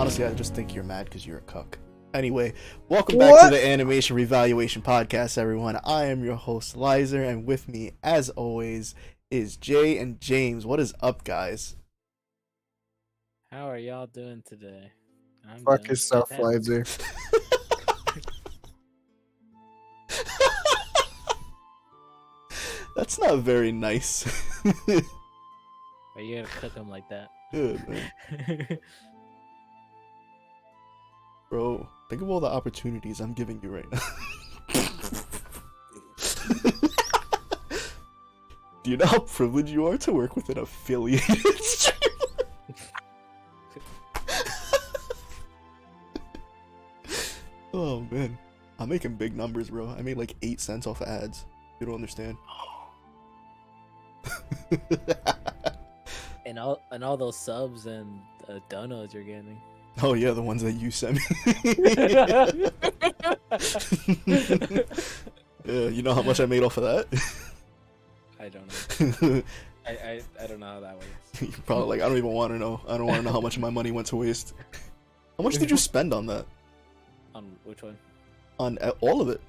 Honestly, I just think you're mad because you're a cuck. Anyway, welcome back to the Animation Revaluation Podcast, everyone. I am your host, Lizer, and with me, as always, is Jay and James. What is up, guys? How are y'all doing today? Fuck yourself, Lizer. That's not very nice. Are you gonna cook them like that? Good, man. Bro, think of all the opportunities I'm giving you right now. Do you know how privileged you are to work with an affiliated streamer? Oh man, I'm making big numbers, bro. I made like 8 cents off of ads. You don't understand. and all those subs and donuts you're getting. Oh yeah, the ones that you sent me. Yeah, you know how much I made off of that? I don't know. I don't know how that works. You're probably like, I don't even want to know. I don't want to know how much of my money went to waste. How much did you spend on that? On which one? On all of it.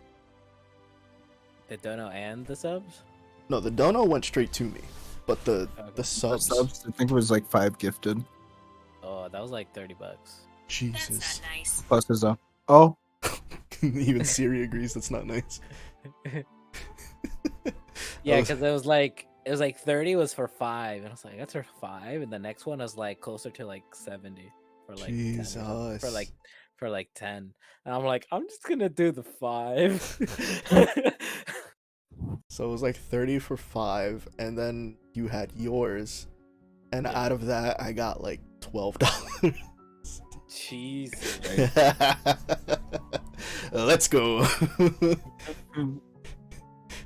The dono and the subs? No, the dono went straight to me, but the subs. I think it was like 5 gifted. Oh, that was like $30. Jesus. That's not nice. Plus his own. Oh, Even Siri agrees that's not nice. Yeah, because it was like 30 was for 5, and I was like, that's for 5, and the next one was like closer to like 70 for like 10 or something, Jesus. for like 10, and I'm like, I'm just gonna do the 5. So it was like 30 for 5, and then you had yours, and Yeah. out of that I got like $12. Jesus. Let's go.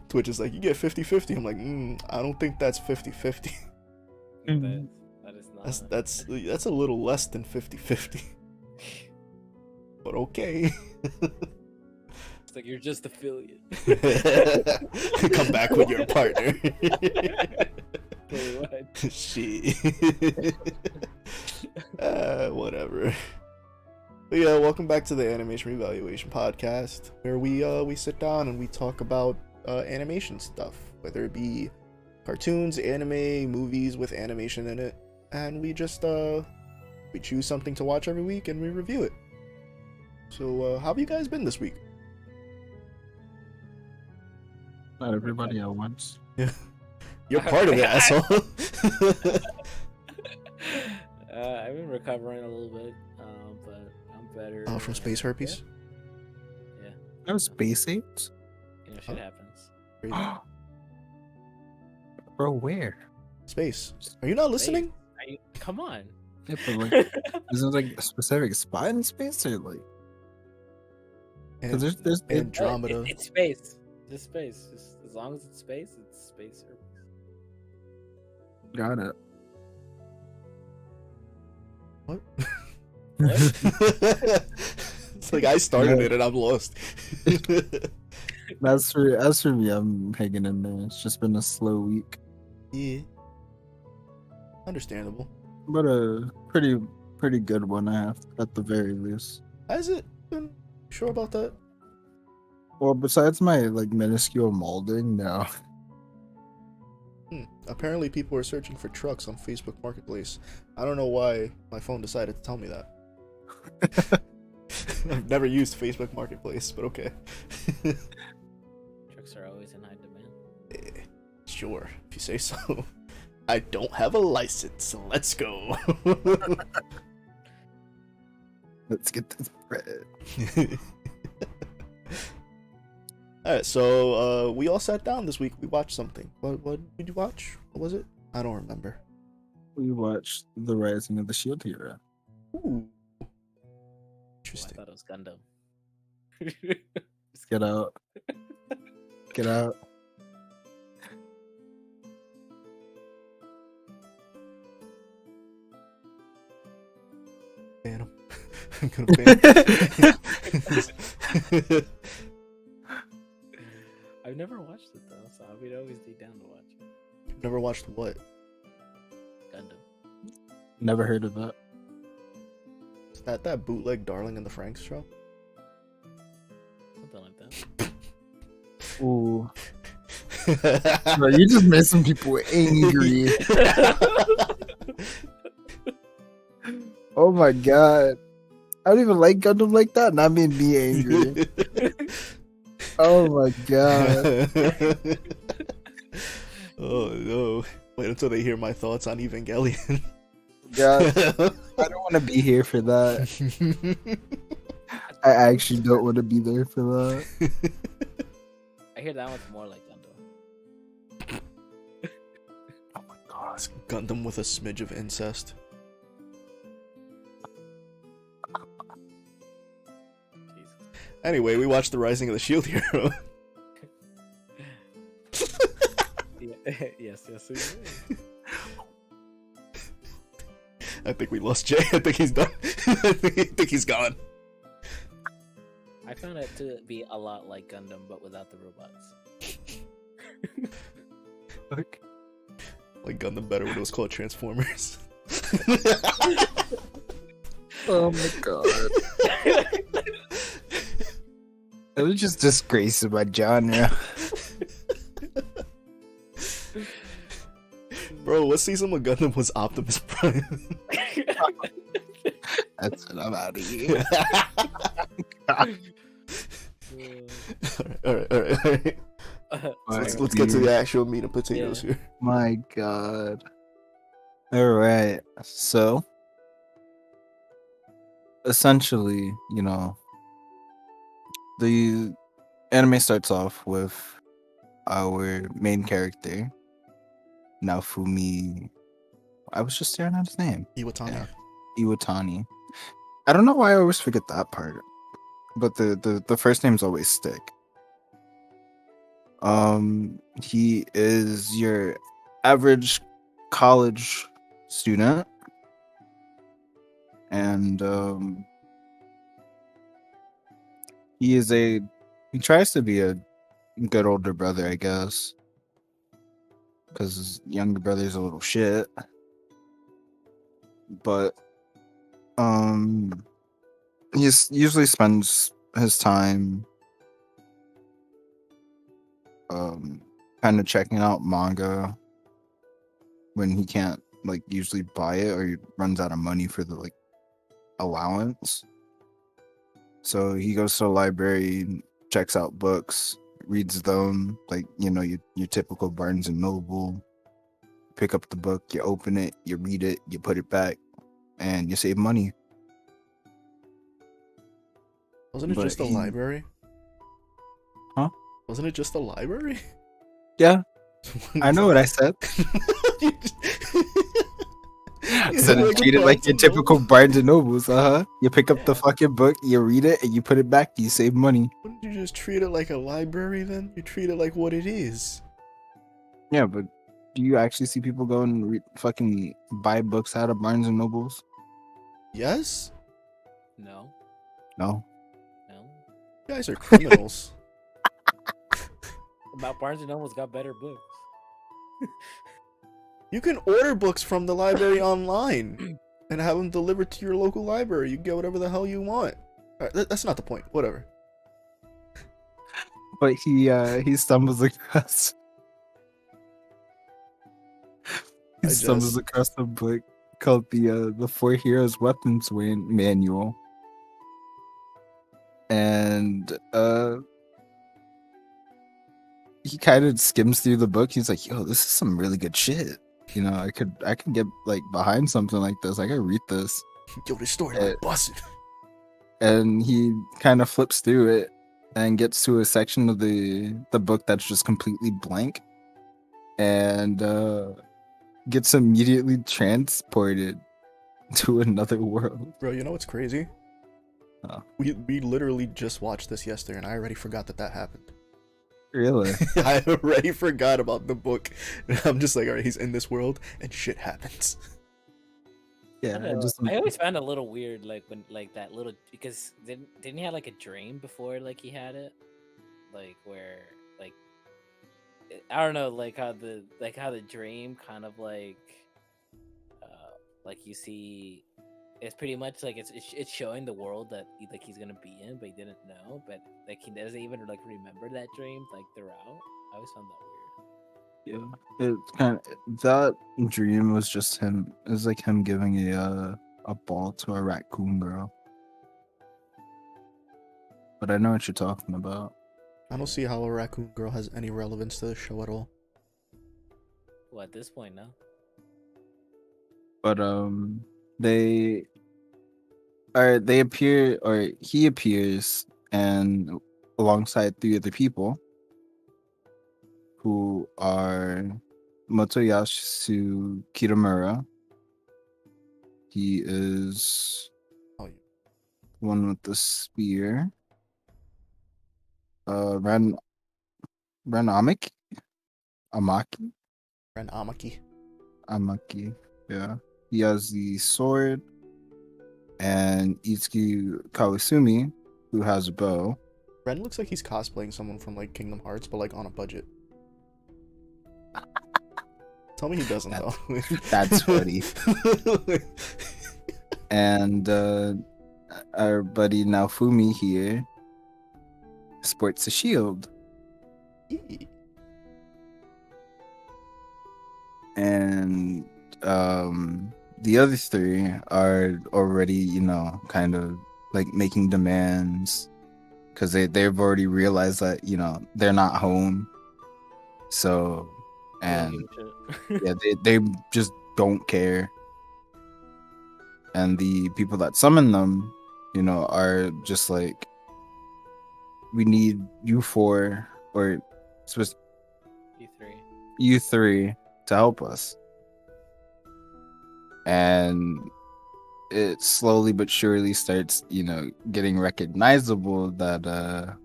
Twitch is like, you get 50-50. I'm like, I don't think that's 50-50. That is not. That's a little less than 50-50. But okay. It's like you're just affiliate. Come back with your partner. Wait, what? Shit. Whatever. But yeah, welcome back to the Animation Revaluation Podcast, where we sit down and we talk about animation stuff, whether it be cartoons, anime, movies with animation in it, and we just we choose something to watch every week and we review it. So how have you guys been this week? not everybody at once. You're part of it, asshole. I've been recovering a little bit, but I'm better. Oh, from space herpes? Yeah, No space apes? you know, shit happens. Crazy. Bro, where? Space. Are you not listening? Come on. Yeah, but like, is there like a specific spot in space or like? And, There's Andromeda. It's space. Just space. Just as long as it's space space. got it. What? What? It's like I started it and I'm lost. As for me, I'm hanging in there. It's just been a slow week, Yeah. Understandable. but a pretty good one, I have at the very least. Has it been sure about that? Well, besides my like minuscule molding, no. Apparently people are searching for trucks on Facebook Marketplace. I don't know why my phone decided to tell me that. I've never used Facebook Marketplace, but okay. Trucks are always in high demand. Sure, if you say so. I don't have a license, so let's go. Let's get this bread. Alright, so we all sat down this week. We watched something. What did you watch? What was it? I don't remember. We watched The Rising of the Shield Hero. Ooh. Oh, I Interesting. thought it was Gundam. Get out. Get out. Ban him. I'm gonna ban him. I've never watched it though, so I would always be down to watch it. Never watched what? Gundam. Never heard of that. Is that bootleg Darling in the Franxx show? Something like that. Ooh. Bro, you just made some people angry. Oh my god. I don't even like Gundam like that, and I made me angry. Oh my god. Oh no. Wait until they hear my thoughts on Evangelion. God, I don't want to be here for that. I actually don't want to be there for that. I hear that one's more like Gundam. Oh my god. Gundam with a smidge of incest. Jesus. Anyway, we watched The Rising of the Shield Hero. Yes. I think we lost Jay. I think he's done. I think he's gone. I found it to be a lot like Gundam, but without the robots. Fuck. Like Gundam better when it was called Transformers. Oh my god. It was just disgrace of my genre. Bro, what season of Gundam was Optimus Prime? That's what I'm out of here. Alright. So let's get to the actual meat and potatoes here. My god. Alright. So essentially, you know, the anime starts off with our main character, Naofumi. I was just staring at his name. Iwatani. Yeah. Iwatani. I don't know why I always forget that part, but the first names always stick. He is your average college student, and he tries to be a good older brother, I guess, because his younger brother's a little shit. But he usually spends his time kind of checking out manga when he can't like usually buy it, or he runs out of money for the like allowance. So he goes to the library, checks out books, reads them, like, you know, your typical Barnes and Noble. Pick up the book, you open it, you read it, you put it back, and you save money. Wasn't it just a library? Huh? Wasn't it just a library? Yeah. I know what I said. So to treat it like your typical Barnes and Nobles, You pick up the fucking book, you read it, and you put it back, you save money. Wouldn't you just treat it like a library then? You treat it like what it is. Yeah, but do you actually see people go and fucking buy books out of Barnes and Nobles? Yes? No. No. You guys are criminals. About Barnes and Noble's got better books. You can order books from the library online and have them delivered to your local library. You can get whatever the hell you want. All right, that's not the point. Whatever. But he stumbles across. Stumbles across a book called the Four Heroes Weapons Manual, and he kind of skims through the book. He's like, "Yo, this is some really good shit. You know, I could get like behind something like this. I could read this." Yo, this story like busted. And he kind of flips through it and gets to a section of the book that's just completely blank, and gets immediately transported to another world. Bro, you know what's crazy? Oh. We literally just watched this yesterday, and I already forgot that happened. Really? I already forgot about the book. I'm just like, all right, he's in this world, and shit happens. Yeah, I always found it a little weird, like when like that little, because didn't he have like a dream before like he had it, like where like I don't know, like how the dream kind of like you see it's pretty much like it's showing the world that like he's gonna be in, but he didn't know. But like he doesn't even like remember that dream like throughout. I always found that weird. Yeah, it kind of that dream was just him. It was like him giving a ball to a raccoon girl. But I know what you're talking about. I don't see how a raccoon girl has any relevance to the show at all. Well, at this point, no. But they they appear, or he appears, and alongside three other people who are Motoyasu Kitamura. He is Oh, one with the spear. Ranamiki? Amaki? Ren Amaki. Amaki. Yeah. He has the sword. And Itsuki Kawasumi, who has a bow. Ren looks like he's cosplaying someone from like Kingdom Hearts, but like on a budget. Tell me he doesn't though. That's funny. And our buddy Naofumi here sports a shield. And the other three are already, you know, kind of like making demands because they've already realized that, you know, they're not home. So, and yeah, they just don't care. And the people that summon them, you know, are just like, we need you four, or you three to help us. And it slowly but surely starts, you know, getting recognizable that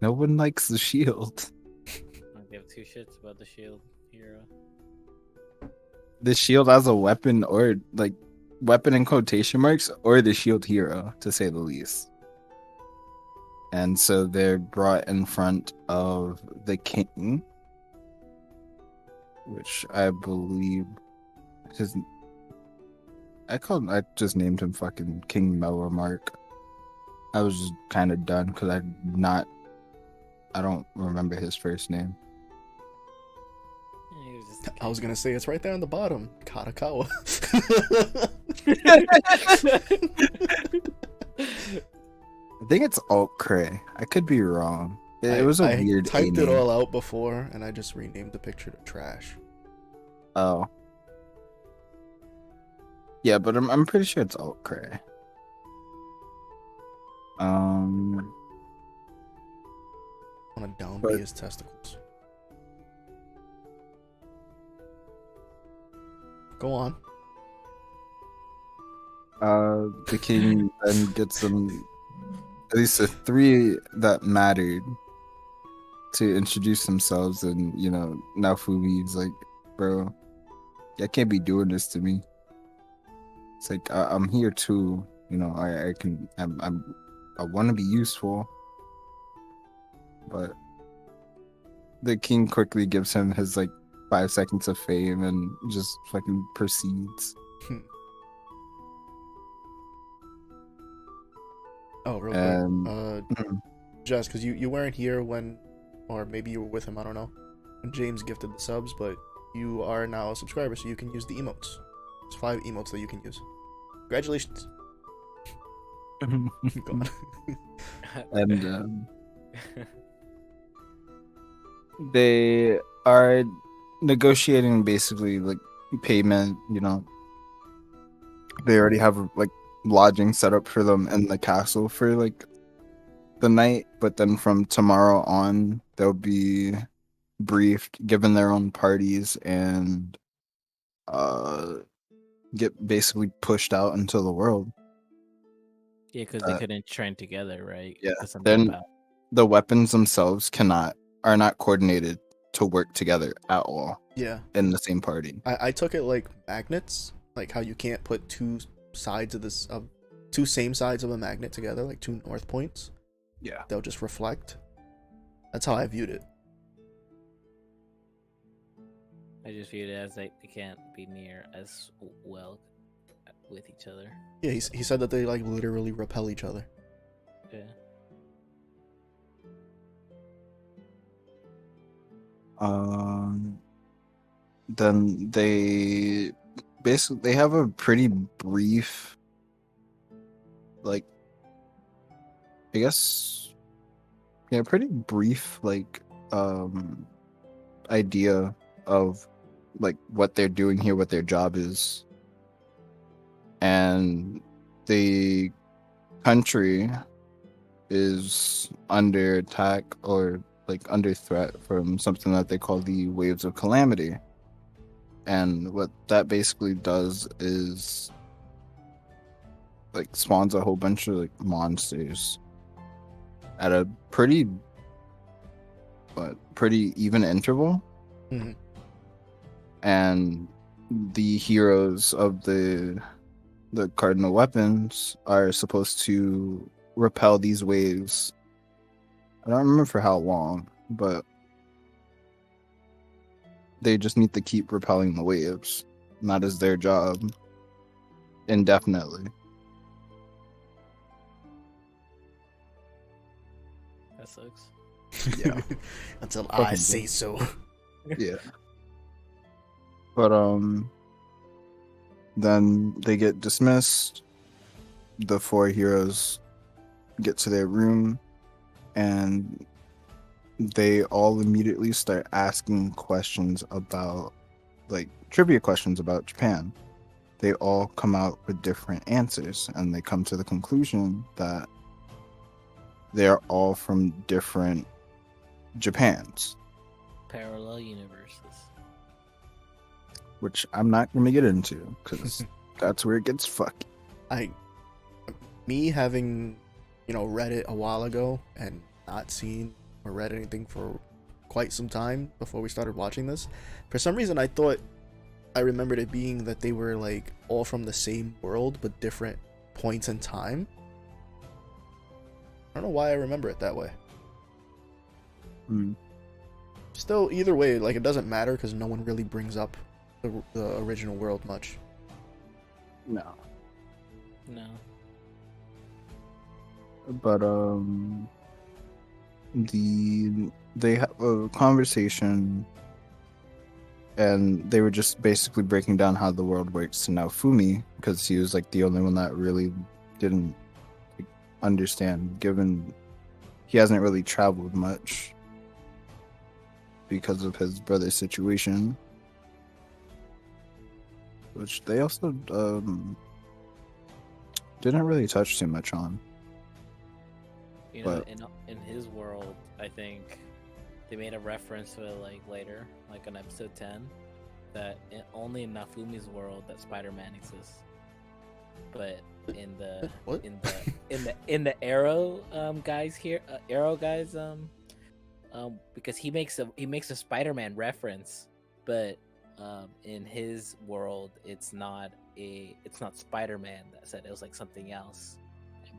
no one likes the shield. I don't give two shits about the shield hero. The shield as a weapon, or like weapon in quotation marks, or the shield hero, to say the least. And so they're brought in front of the king, which I believe his. I just named him fucking King Melromark. I was just kind of done because I don't remember his first name. Yeah, he was just I was gonna say it's right there on the bottom. Katakawa. I think it's Alt Cray. I could be wrong. It was a weird. I typed name. it all out before, and I just renamed the picture to trash. Oh. Yeah, but I'm pretty sure it's Alt Cray. I want to downbeat his testicles. Go on. The king then gets them, at least the three that mattered, to introduce themselves, and you know, Naofumi's like, bro, I can't be doing this to me. It's like I'm here too, you know. I want to be useful, but the king quickly gives him his like 5 seconds of fame and just fucking proceeds. Oh, real quick. Jess, because you weren't here when, or maybe you were with him, I don't know, when James gifted the subs, but you are now a subscriber, so you can use the emotes. There's 5 emotes that you can use. Congratulations. Go on. And they are negotiating basically like payment, you know. They already have like lodging set up for them in the castle for like the night, but then from tomorrow on they'll be briefed, given their own parties, and get basically pushed out into the world. Yeah, because they couldn't train together, right? Yeah. Then the weapons themselves are not coordinated to work together at all. Yeah. In the same party. I took it like magnets, like how you can't put two same sides of a magnet together, like 2 north points. Yeah. They'll just reflect. That's how I viewed it. I just viewed it as like they can't be near as well with each other. Yeah, he said that they like literally repel each other. Yeah. Then they have a pretty brief, like, I guess, yeah, pretty brief, like, idea of like what they're doing here, what their job is, and the country is under attack or like under threat from something that they call the waves of calamity. And what that basically does is like spawns a whole bunch of like monsters at a pretty even interval. Mm-hmm. And the heroes of the cardinal weapons are supposed to repel these waves. I don't remember for how long, but they just need to keep repelling the waves. And that is their job indefinitely. That sucks. Yeah. Until I say so. Yeah. But then they get dismissed. The 4 heroes get to their room and they all immediately start asking questions about, like, trivia questions about Japan. They all come out with different answers, and they come to the conclusion that they're all from different Japans. Parallel universes. Which I'm not going to get into, because that's where it gets fucky. Me having, read it a while ago and not seen or read anything for quite some time before we started watching this, for some reason I remembered it being that they were like all from the same world but different points in time. I don't know why I remember it that way. Still, either way, like, it doesn't matter because no one really brings up the original world much. No. But they have a conversation, and they were just basically breaking down how the world works to Naofumi, because he was like the only one that really didn't understand, given he hasn't really traveled much because of his brother's situation, which they also didn't really touch too much on. But in his world, I think they made a reference to it like later, like on episode 10, that only in Nafumi's world that Spider-Man exists. But in the what? in the Arrow guys here, Arrow guys because he makes a Spider-Man reference, but in his world it's not Spider-Man that said it, was like something else.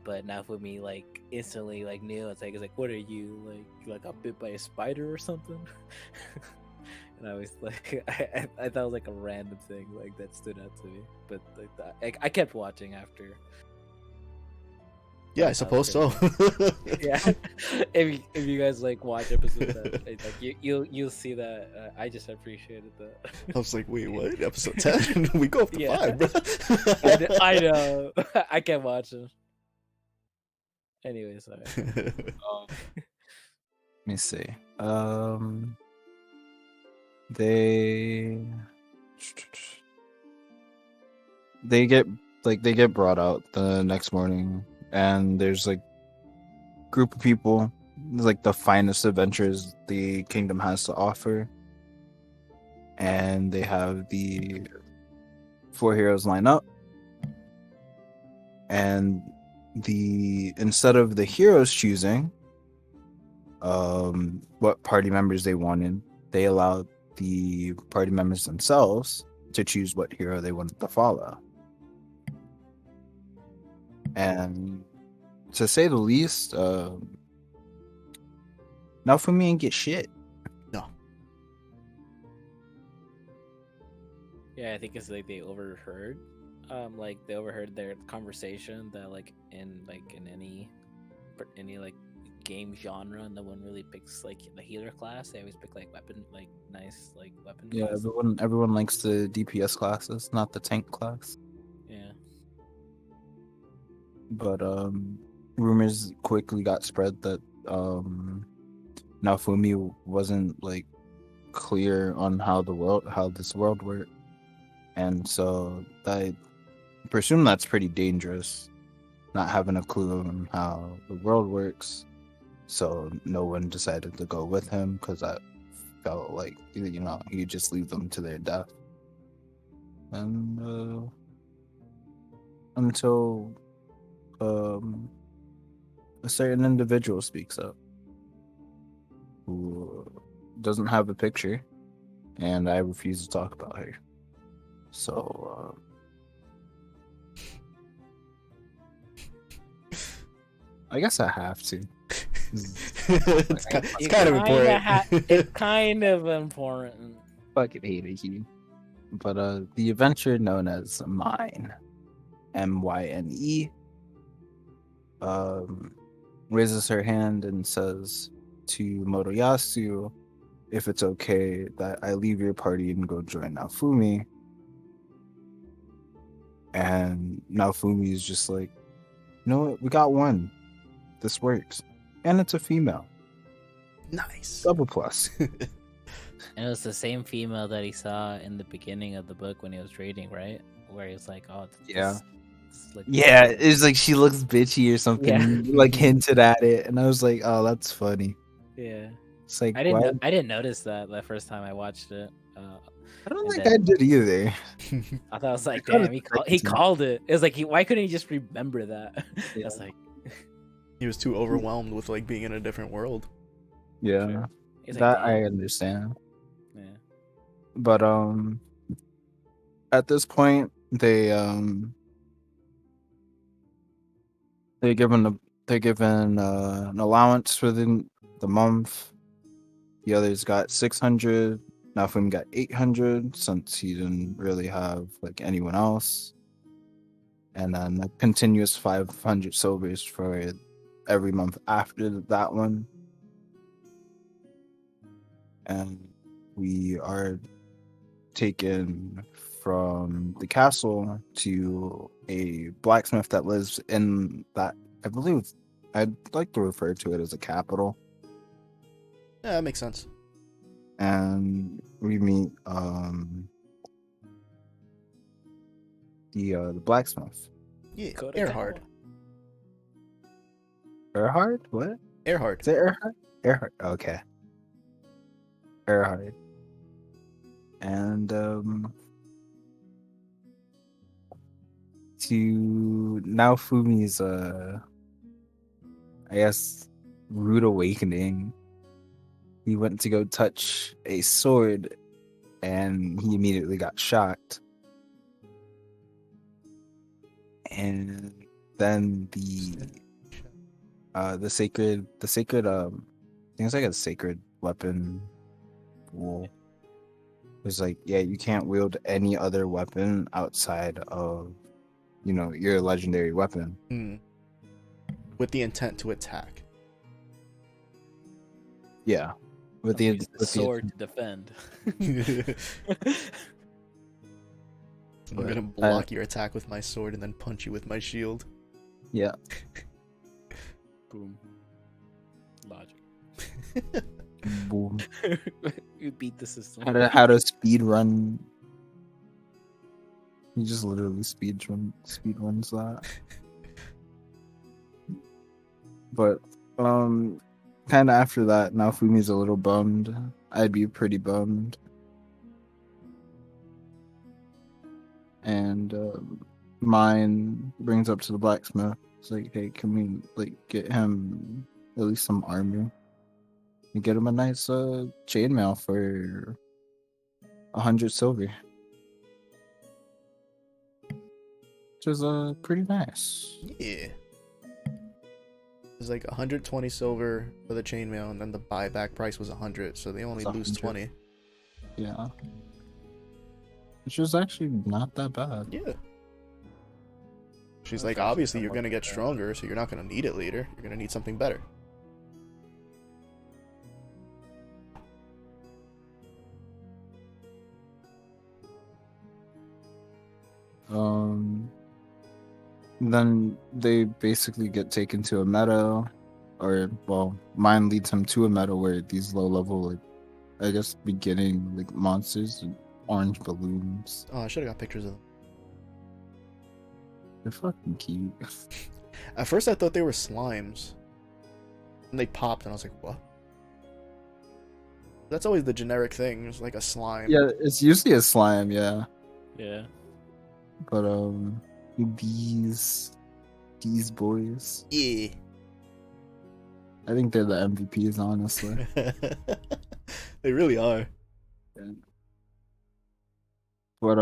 But Naofumi like instantly like knew. It's like what are you like got bit by a spider or something? And I was like, I thought it was like a random thing like that stood out to me. But like I kept watching after. Yeah, I suppose so. Yeah, if you guys like watch episodes, like you'll see that. I just appreciated that. I was like, wait, what? Episode 10? We go up to 5, bro. I know. I kept watching. Anyway, sorry. Let me see. They get brought out the next morning, and there's like group of people, like the finest adventures the kingdom has to offer, and they have the 4 heroes line up, and instead of the heroes choosing what party members they wanted, they allowed the party members themselves to choose what hero they wanted to follow. And to say the least, Naofumi ain't get shit. No. Yeah, I think it's like they overheard like they overheard their conversation that like in any like game genre, no one really picks like the healer class. They always pick like weapon, like nice like weapon Yeah, class. everyone likes the DPS classes, not the tank class. Yeah. But rumors quickly got spread that Naofumi wasn't like clear on how this world worked, and so I presume that's pretty dangerous, not having a clue on how the world works. So no one decided to go with him because that felt like you just leave them to their death, and until a certain individual speaks up who doesn't have a picture, and I refuse to talk about her. So, I guess I have to. It's kind of important. It's kind of important. Fucking hate it, but the adventure known as Mine, Myne, raises her hand and says to Motoyasu if it's okay that I leave your party and go join Naofumi. And Naofumi is just like, you know what? We got one. This works. And it's a female. Nice. Double plus. And it was the same female that he saw in the beginning of the book when he was reading, right? Where he was like, "Oh, Yeah. this Yeah, it's like she looks bitchy or something. Yeah. Like hinted at it, and I was like, "Oh, that's funny." Yeah, It's like I didn't notice that the first time I watched it. I don't and think then- I did either. I thought I was like, kinda damn, he expected to. called it. It was like, why couldn't he just remember that? I Yeah. was like, He was too overwhelmed with like being in a different world. Yeah, Sure. He's like, that I damn. understand. Yeah. But at this point, they're given an allowance for the month. The others got 600. Naofumi got 800 since he didn't really have like anyone else, and then a continuous 500 silvers for every month after that one. And we are taken from the castle to a blacksmith that lives in that, I believe I'd like to refer to it as a capital. Yeah, that makes sense. And we meet the blacksmith. Yeah, Go to Earhard. Earhard? What? Earhard. Is it Earhard? Earhard. Okay. Earhard. And to Naofumi's I guess rude awakening, he went to go touch a sword and he immediately got shocked. And then the sacred I think it's like a sacred weapon pool. It's like, yeah, you can't wield any other weapon outside of, your legendary weapon. With the intent to attack. Yeah. With I'm using the with sword to defend. I'm gonna block your attack with my sword and then punch you with my shield. Yeah. Boom. Logic. Boom. You beat the system. How to speed run. You just literally speed runs that. But kind of after that, Naofumi's a little bummed. I'd be pretty bummed. And Mine brings up to the blacksmith. It's like, hey, can we get him at least some armor? And get him a nice chainmail for 100 silver. Which is pretty nice. Yeah. It's like 120 silver for the chainmail, and then the buyback price was 100, so they only lose 20. Yeah. Which was actually not that bad. Yeah. She's That's like, actually obviously you're somewhat gonna get true. stronger, so you're not gonna need it later. You're gonna need something better. Um, then they basically get taken to a meadow, or well, mine leads him to a meadow where these low level, like I guess, beginning like monsters and orange balloons. Oh, I should have got pictures of them. They're fucking cute. At first, I thought they were slimes, and they popped, and I was like, what? That's always the generic thing. It's like a slime. Yeah, it's usually a slime, yeah. Yeah. But these boys, Yeah. I think they're the MVPs, honestly. They really are. But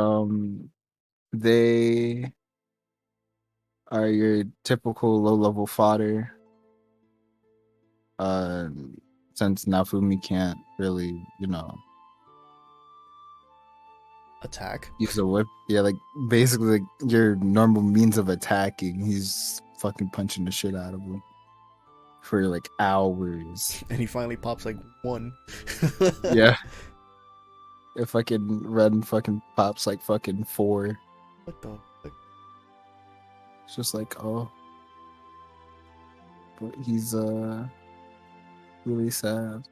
they are your typical low level fodder. Since Naofumi can't really, Attack. use a whip. Yeah, like basically like your normal means of attacking. He's fucking punching the shit out of him for like hours. And he finally pops like one. Yeah. If fucking red fucking pops like fucking 4. What the fuck? It's just like, oh. But he's really sad.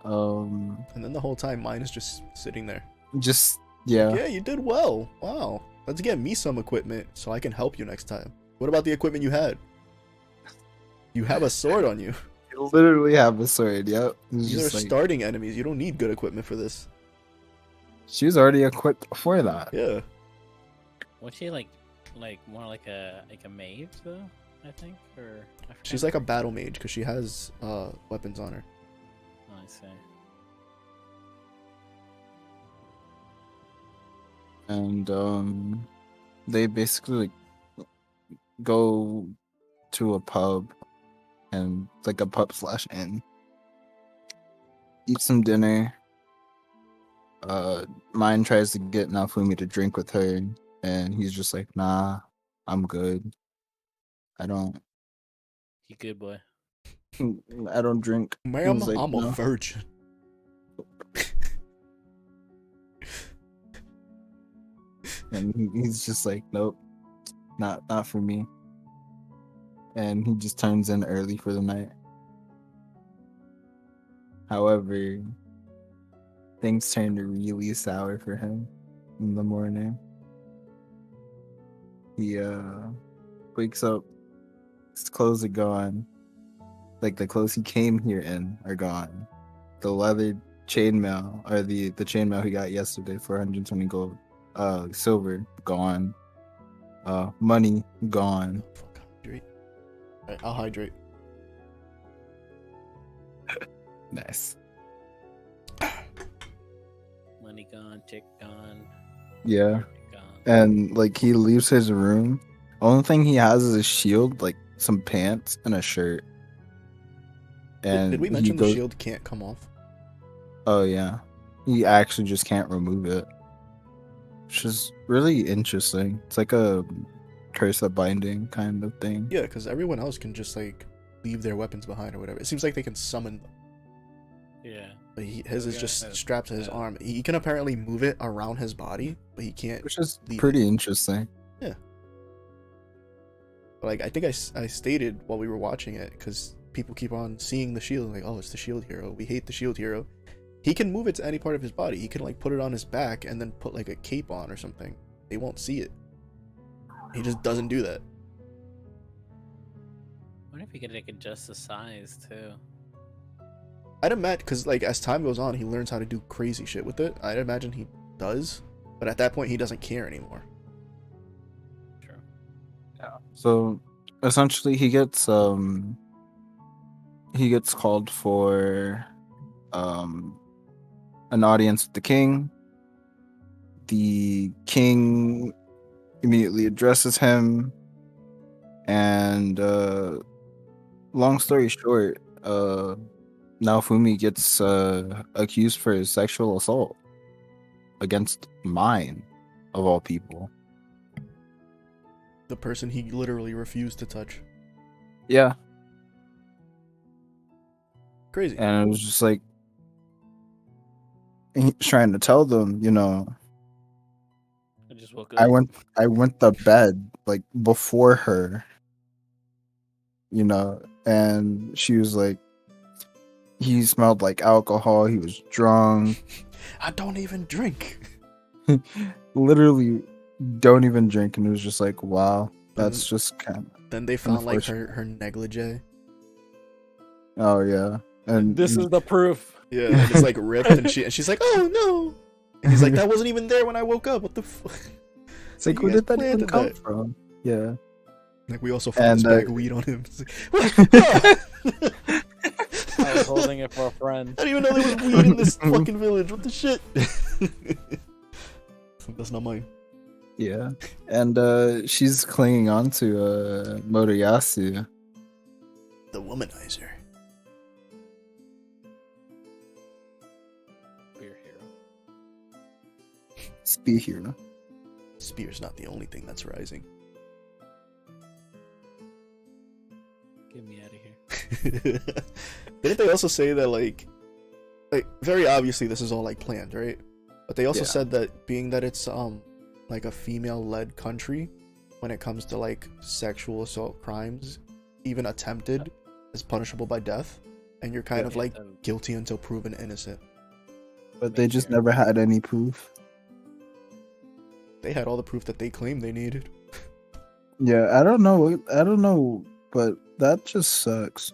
And then the whole time, mine is just sitting there. Just yeah. Yeah, you did well. Wow. Let's get me some equipment so I can help you next time. What about the equipment you had? You have a sword on you. You literally have a sword, yep. It's These are just like, starting enemies. You don't need good equipment for this. she was already equipped for that. Yeah. Was she like more like a mage though? I think, or I forget. She's like a battle mage because she has weapons on her. Oh, I see. And they basically like go to a pub, and like a pub slash inn, eat some dinner. Mine tries to get Naofumi to drink with her, and he's just like, nah, I'm good. I don't You good boy. drink. Ma'am, He's like, I'm a "No." virgin. And he's just like, nope, not for me. And he just turns in early for the night. However, things turned really sour for him in the morning. He wakes up, his clothes are gone. Like the clothes he came here in are gone. The leather chainmail, or the chainmail he got yesterday for 120 gold, silver, gone. Money gone. Oh, fuck, hydrate. Alright, I'll hydrate. Nice. Money gone, chick gone, Yeah. gone. And like he leaves his room. Only thing he has is a shield, like some pants and a shirt. And Did we he mention the goes, shield can't come off? oh yeah, he actually just can't remove it, which is really interesting. It's like a curse of binding kind of thing. Yeah, because everyone else can just like leave their weapons behind or whatever. It seems like they can summon them. Yeah. But his is Yeah, just that's- strapped to his yeah. arm. He can apparently move it around his body, but he can't. Which is leave pretty interesting. Like, I think I stated while we were watching it, because people keep on seeing the shield, like, oh, it's the shield hero. We hate the shield hero. He can move it to any part of his body. He can like put it on his back and then put like a cape on or something. They won't see it. He just doesn't do that. I wonder if he could like adjust the size too. I'd imagine, because like as time goes on, he learns how to do crazy shit with it. I'd imagine he does, but at that point, he doesn't care anymore. True. Yeah. So essentially, he gets called for an audience with the king. The king immediately addresses him, and long story short, Naofumi gets accused for sexual assault. against mine, of all people. The person he literally refused to touch. Yeah. Crazy. And it was just like, he's trying to tell them, you know, I just woke I up. went to bed like before her, you know, and she was like, he smelled like alcohol, he was drunk. I don't even drink. Literally don't even drink, and it was just like, wow, that's just kind of Then they found like unfortunate. her negligee. Oh yeah. And This is the proof. Yeah, and it's like ripped, and she's like, oh no. And he's like, that wasn't even there when I woke up. What the fuck? it's like, You where guys did that even planted come that. from? Yeah. Like, we also found And, this bag of weed on him. It's like, what? I was holding it for a friend. I didn't even know there was weed in this fucking village. What the shit? That's not mine. Yeah. And she's clinging on to Moriyasu. The womanizer. Beer hero. Spear hero. Spear's not the only thing that's rising. Get me out of here. Didn't they also say that like very obviously this is all like planned, right? But they also Yeah. said that being that it's like a female-led country, when it comes to like sexual assault crimes, even attempted is punishable by death, and you're kind of like guilty until proven innocent. But they just never had any proof. They had all the proof that they claimed they needed. Yeah, I don't know, but that just sucks.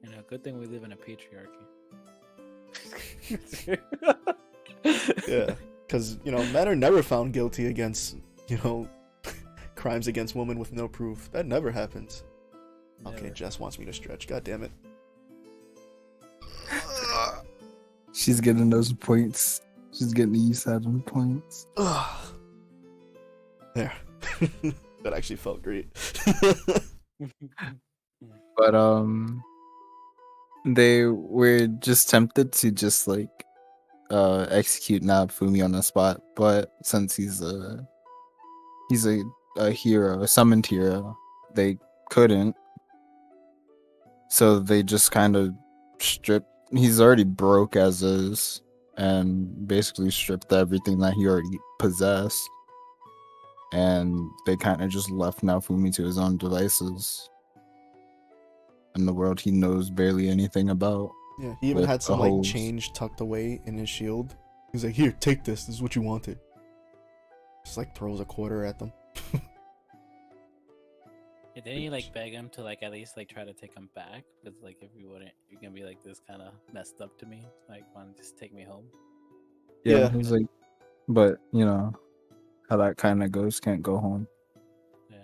You know, good thing we live in a patriarchy. Yeah, because you know men are never found guilty against crimes against women with no proof. That never happens. Okay, Never. Jess wants me to stretch. God damn it. She's getting those points. She's getting used to having points. There. That actually felt great. But they were just tempted to just like execute Naofumi on the spot, but since he's a hero, a summoned hero, they couldn't. So they just kind of stripped. He's already broke as is, and basically stripped everything that he already possessed. And they kind of just left Naofumi to his own devices. In the world he knows barely anything about. Yeah, he even With had some a like hose. change tucked away in his shield. He's like, "Here, take this. This is what you wanted." Just like throws a quarter at them. Yeah, didn't you like beg him to like at least like try to take him back? Because like if you wouldn't, you're gonna be like this kind of messed up to me. Like, want to just take me home? Yeah. He's like, but you know how that kind of goes, can't go home. Yeah.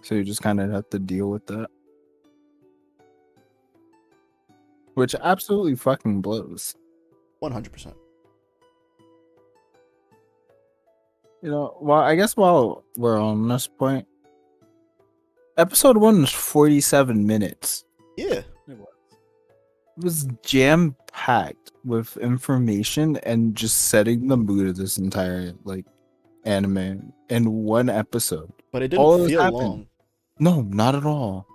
So you just kind of have to deal with that. Which absolutely fucking blows. 100%. You know, well, I guess while we're on this point, episode 1 was 47 minutes. Yeah. It was. It was jam-packed with information and just setting the mood of this entire, like, anime in one episode. But it All didn't of this feel happened. long. No, not at all.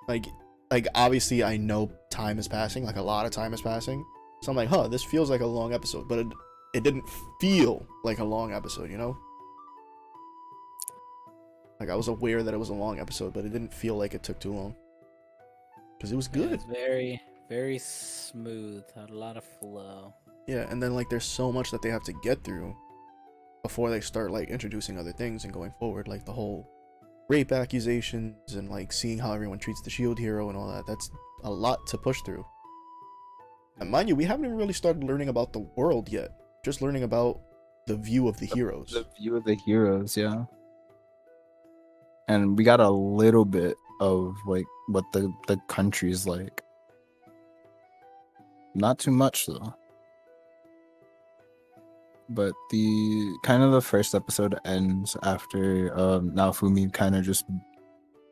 Like obviously I know time is passing, like a lot of time is passing. So I'm like, this feels like a long episode, but it didn't feel like a long episode, you know? Like I was aware that it was a long episode, but it didn't feel like it took too long. Because it was Yeah, good. it's very, very smooth. Had a lot of flow. Yeah, and then like there's so much that they have to get through before they start like introducing other things and going forward, like the whole rape accusations and like seeing how everyone treats the shield hero and all that. That's a lot to push through. And mind you, we haven't even really started learning about the world yet. Just learning about the view of the heroes. The view of the heroes, yeah. And we got a little bit of like what the country's like. Not too much though. But the first episode ends after Naofumi kind of just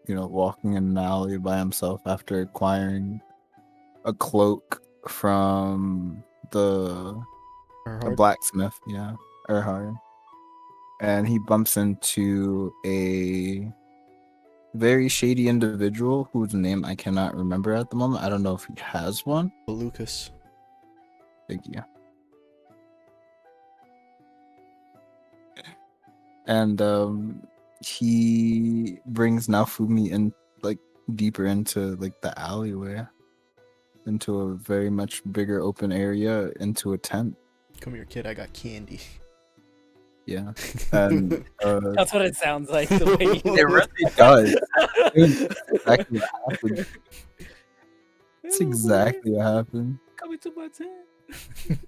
walking in an alley by himself after acquiring a cloak from the Or a hard? blacksmith, yeah, or hard. And he bumps into a very shady individual whose name I cannot remember at the moment. I don't know if he has one. Lucas. Thank you. And he brings Naofumi in like deeper into like the alleyway, into a very much bigger open area, into a tent. Come here, kid. I got candy. Yeah, and That's what it sounds like. The way you... it really does. Exactly what happened. That's exactly what happened. Coming to my tent.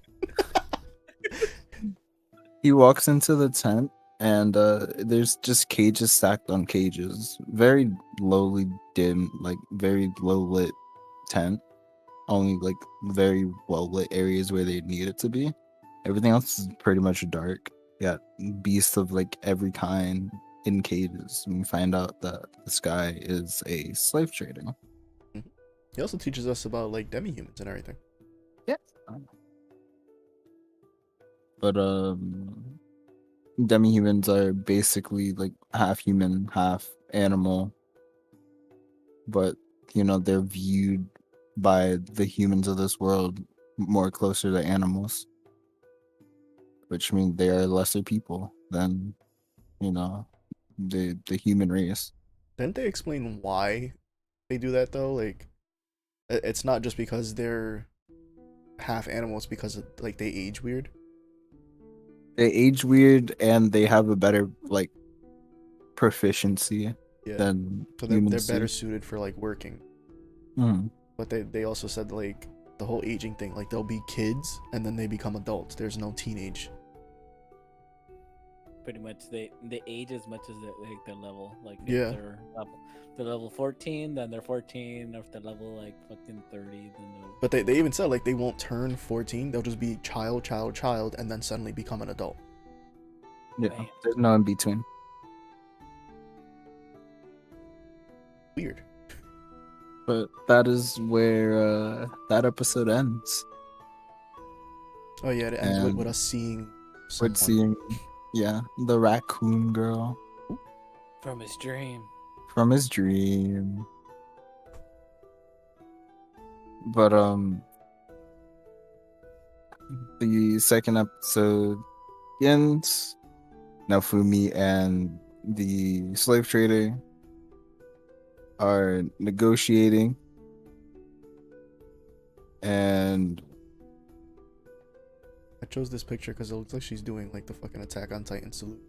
He walks into the tent, and there's just cages stacked on cages. Very lowly dim, like very low lit tent. Only like very well lit areas where they need it to be. Everything else is pretty much dark. Yeah, beasts of like every kind in cages. And we find out that this guy is a slave trader. He also teaches us about like Demi Humans and everything. Yeah. But Demi Humans are basically like half human, half animal. But you know, they're viewed by the humans of this world more closer to animals. Which means they are lesser people than, you know, the human race. Didn't they explain why they do that though? Like, it's not just because they're half animals, because of, like they age weird. They age weird, and they have a better like proficiency than so humans. They're better suited for like working. Mm. But they also said like the whole aging thing, like they'll be kids and then they become adults. There's no teenage. Pretty much they age as much as like their level. Like if Yeah. they're level 14, then they're 14. If they're level like fucking 30, then they're... But they even said like they won't turn 14. They'll just be child, and then suddenly become an adult. Yeah, Man. there's no in between. Weird. But that is where that episode ends. Oh yeah, it ends with us seeing someone. With seeing, yeah, the Raccoon Girl From his dream. from his dream. But the second episode ends. Naofumi and the slave trader are negotiating, and I chose this picture because it looks like she's doing like the fucking Attack on Titan salute.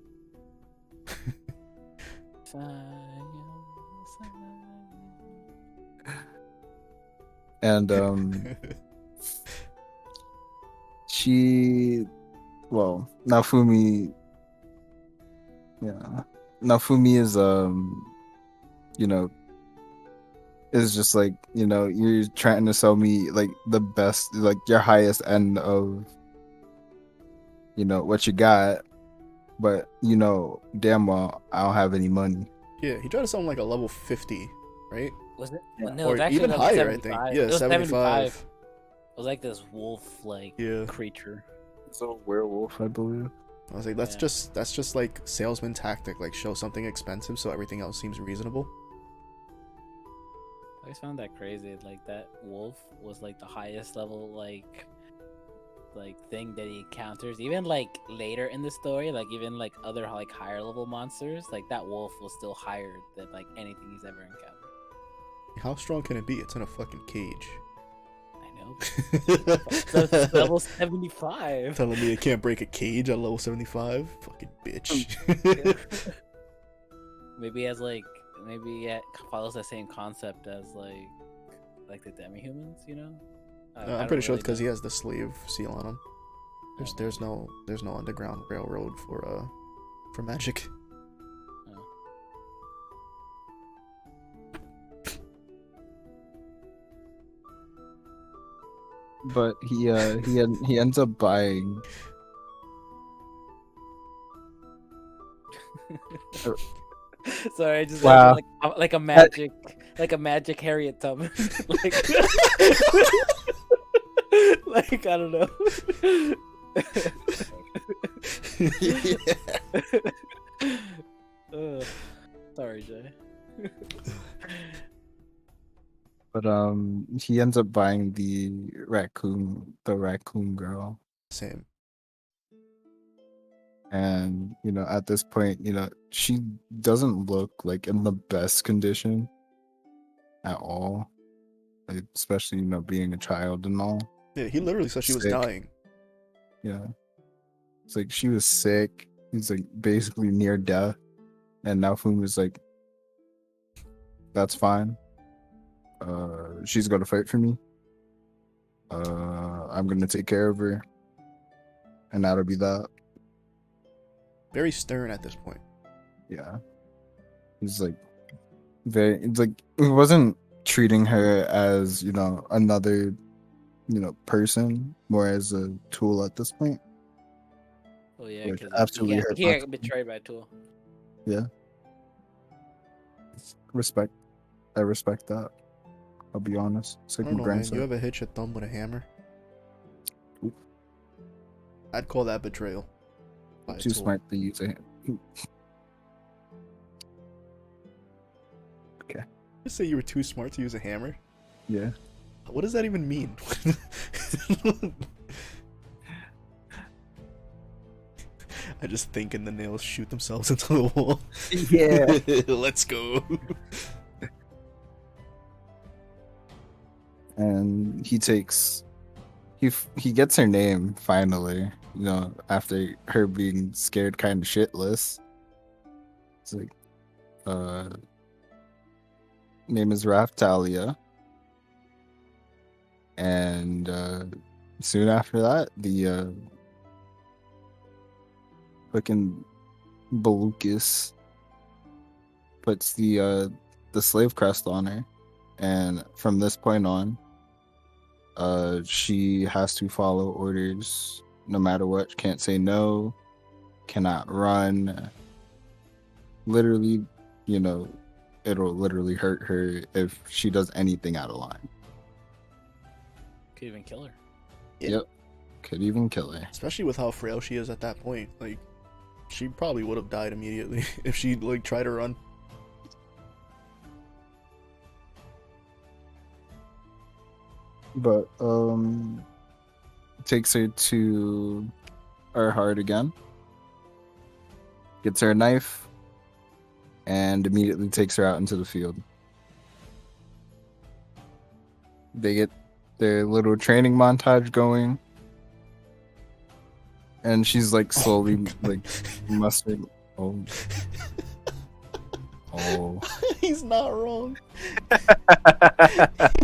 and Naofumi, yeah, Naofumi is you know, is just like, you know, you're trying to sell me like the best, like your highest end of, you know, what you got, but you know damn well I don't have any money. Yeah, he tried to sell him like a level 50, right? Was it? Yeah. No, it Or was actually even like higher, I think. 75. Yeah, It was 75. It was like this wolf like Yeah. creature. It's a werewolf, I believe. I was like, that's just like salesman tactic, like show something expensive so everything else seems reasonable. I always found that crazy. Like that wolf was like the highest level like thing that he encounters. Even like later in the story, like even like other like higher level monsters, like that wolf was still higher than like anything he's ever encountered. How strong can it be? It's in a fucking cage. I know. So it's level 75. Telling me it can't break a cage at level 75? Fucking bitch. Maybe it follows the same concept as like the Demi Humans, you know? I'm pretty sure it's because he has the slave seal on him. There's no underground railroad for magic. But he ends up buying. Sorry, I just Wow. like a magic Harriet Tubman. like I don't know. uh, sorry, Jay. But he ends up buying the Raccoon Girl. Same. And at this point, she doesn't look like in the best condition at all. Like, especially, being a child and all. Yeah, he literally said she was Sick. dying. Yeah. It's like she was sick. He's like basically near death. And Naofumi was like, that's fine. She's gonna fight for me. I'm gonna take care of her. And that'll be that. Very stern at this point. Yeah. He's like it's like he wasn't treating her as, another, person, more as a tool at this point. Oh yeah, Which because absolutely he hurt got my betrayed by a tool. Yeah. Respect. I respect that. I'll be honest. It's I like don't my know, man. grandson. You ever hit your thumb with a hammer? Oop. I'd call that betrayal. by a Too tool. smart to use it. Okay. You say you were too smart to use a hammer? Yeah. What does that even mean? I just think and the nails shoot themselves into the wall. Yeah. Let's go. And he gets her name finally, after her being scared kind of shitless. It's like, name is Raftalia. And soon after that, the fucking Baluchis puts the slave crest on her, and from this point on, she has to follow orders no matter what. Can't say no, cannot run. Literally, it'll literally hurt her if she does anything out of line. Could even kill her. Yeah. Yep, could even kill her. Especially with how frail she is at that point. Like, she probably would have died immediately if she tried to run. But takes her to our heart again, gets her a knife, and immediately takes her out into the field. They get their little training montage going, and she's slowly mustering. Oh. He's not wrong.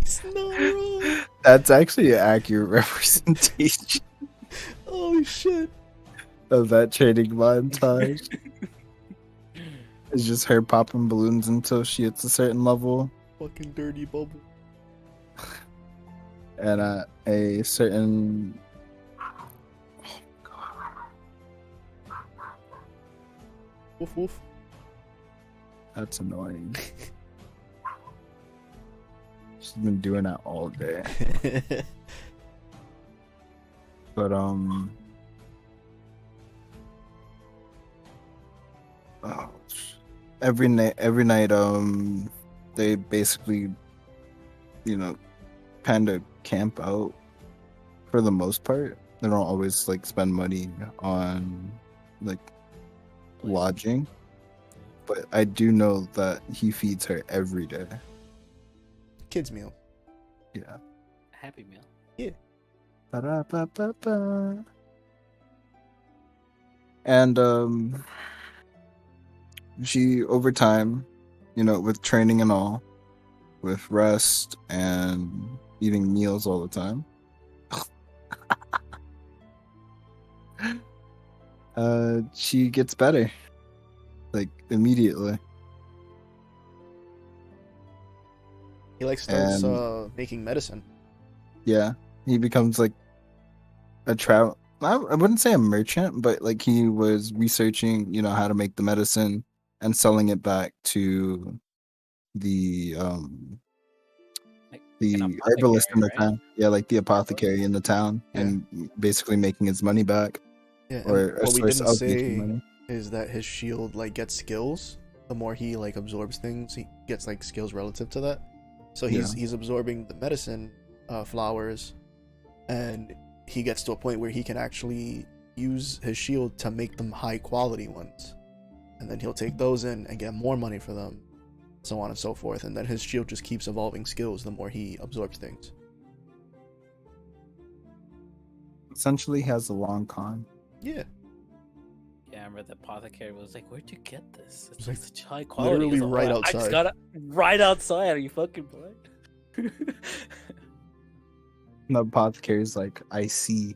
He's not wrong. That's actually an accurate representation Holy shit. of that training montage. It's just her popping balloons until she hits a certain level, Fucking dirty bubble. and at a certain Woof woof. that's annoying. She's been doing that all day. But every night they basically kind of camp out for the most part. They don't always spend money on lodging, but I do know that he feeds her every day. Kids meal. Yeah. Happy meal. Yeah. Ba-da-ba-ba-ba. And she over time, with training and all, with rest and eating meals all the time, she gets better, immediately. He starts And- making medicine. Yeah, he becomes a travel. I wouldn't say a merchant, but he was researching, how to make the medicine and selling it back to the the apothecary, herbalist in the right? town. Yeah, like the apothecary in the town, Yeah. and basically making his money back, Yeah, or and a what we source didn't of making say money. is that his shield like gets skills. The more he like absorbs things, he gets like skills relative to that. So he's absorbing the medicine flowers, and he gets to a point where he can actually use his shield to make them high quality ones, and then he'll take those in and get more money for them, so on and so forth. And then his shield just keeps evolving skills the more he absorbs things. Essentially, has a long con. Yeah, Yeah, I remember the apothecary was like, "Where'd you get this? It's like, like such high quality." literally He's like, right "Oh, I just outside." got it right outside. Are you fucking blind?" The apothecary's like, I see.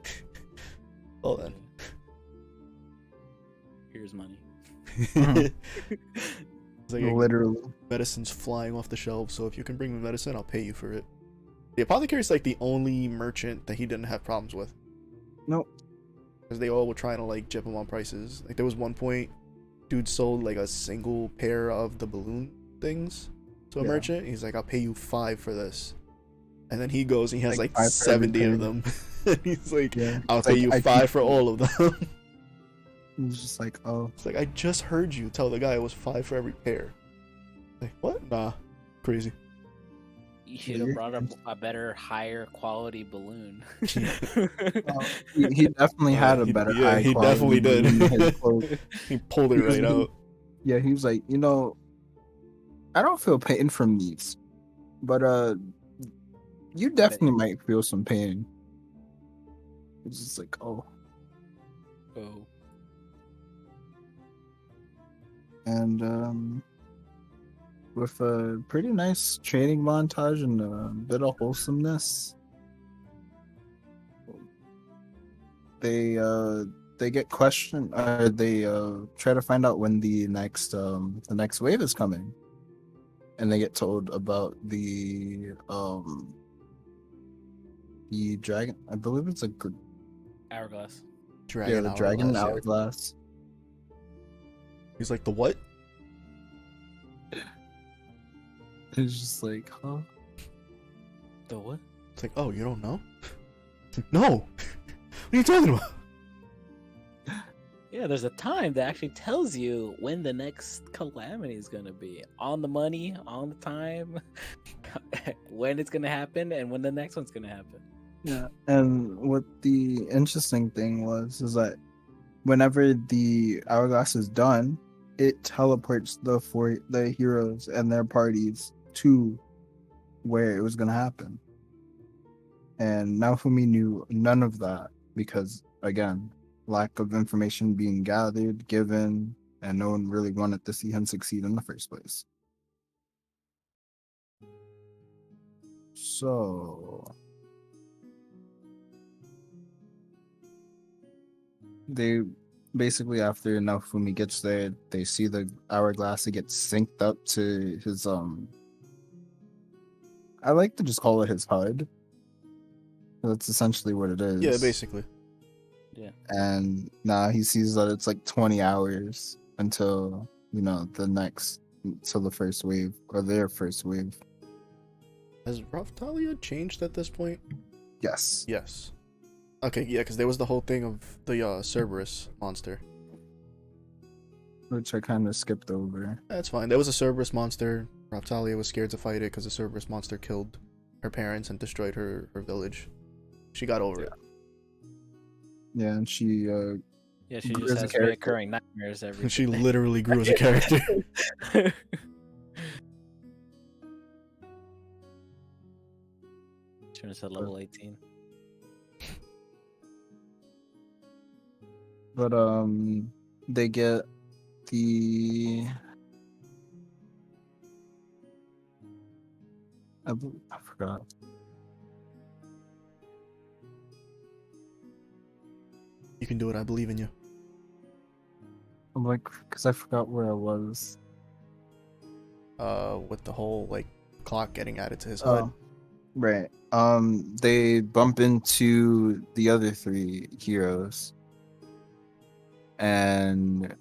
Well then. Here's money. It's like Literally. medicine's flying off the shelves, so if you can bring me medicine, I'll pay you for it. The apothecary's like the only merchant that he didn't have problems with. Nope. Because they all were trying to like jip him on prices. Like there was one point, dude sold like a single pair of the balloon things to a merchant. He's like, I'll pay you 5 for this. And then he goes and he has like 70 of them. He's like, I'll pay you 5 for all of them. He's just like, oh. It's like, I just heard you tell the guy it was 5 for every pair. Like, what? Nah. Crazy. You should have brought up a better, higher quality balloon. He definitely had a better high he quality. Definitely did. He pulled it right out. Yeah, he was like, I don't feel pain from these, but you definitely might feel some pain. It's just like, oh. And with a pretty nice training montage and a bit of wholesomeness, they get questioned, or they try to find out when the next wave is coming, and they get told about the dragon. I believe it's a hourglass. Dragon, the dragon hourglass. hourglass. He's like, the what? It's just like, huh? The what? It's like, oh, you don't know? No. What are you talking about? Yeah, there's a time that actually tells you when the next calamity is gonna be. On the money, on the time, when it's gonna happen, and when the next one's gonna happen. Yeah, and what the interesting thing is that whenever the hourglass is done, it teleports the heroes and their parties to where it was gonna happen. And Naofumi knew none of that because, again, lack of information being gathered, given, and no one really wanted to see him succeed in the first place. So they basically, after Naofumi gets there, they see the hourglass. It gets synced up to his I like to just call it his HUD. That's essentially what it is. Yeah, basically. Yeah. And now he sees that it's like 20 hours until the first wave, or their first wave. Has Raftalia changed at this point? Yes. Yes. Okay, yeah, because there was the whole thing of the Cerberus monster. Which I kind of skipped over. That's fine. There was a Cerberus monster. Raftalia was scared to fight it because the Cerberus monster killed her parents and destroyed her village. She got over it. Yeah, and she she grew just as a has character. recurring nightmares every She day. literally grew as a character. Turns to level 18. But they get the I forgot. You can do it. I believe in you. I'm like, because I forgot where I was. With the whole like clock getting added to his HUD. Right. They bump into the other 3 heroes, and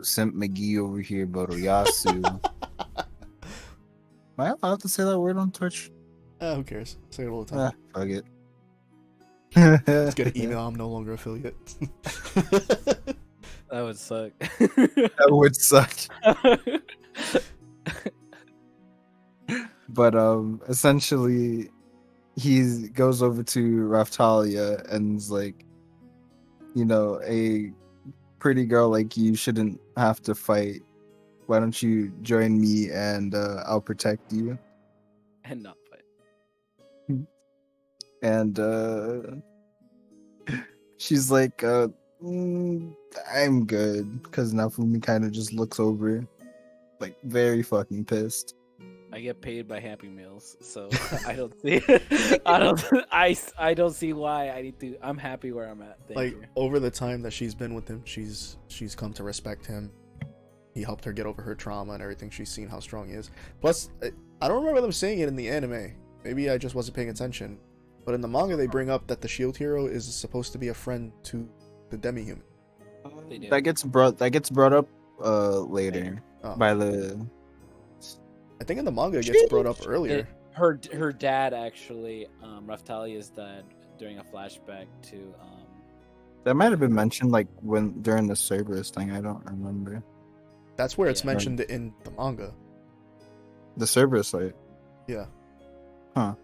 Simp McGee over here, Boroyasu. Am I allowed to say that word on Twitch? Who cares? Say it all the time. Fuck it. Let's get an email. I'm no longer affiliate. That would suck. That would suck. But essentially he goes over to Raftalia and's like, you know, a pretty girl like you shouldn't have to fight. Why don't you join me and I'll protect you? And not fight. And she's like, I'm good, because Naofumi kind of just looks over, like very fucking pissed. I get paid by Happy Meals, so I don't see. I don't see why I need to. I'm happy where I'm at. Thank you. Over the time that she's been with him, she's come to respect him. He helped her get over her trauma and everything. She's seen how strong he is. Plus, I don't remember them saying it in the anime. Maybe I just wasn't paying attention. But in the manga, they bring up that the shield hero is supposed to be a friend to the Demi Human. That gets brought up later by the. I think in the manga it gets brought up earlier. Her dad actually, Raftalia's dad, during a flashback to. That might have been mentioned like during the Cerberus thing. I don't remember. That's where it's mentioned in the manga. The Cerberus site. Yeah. Huh.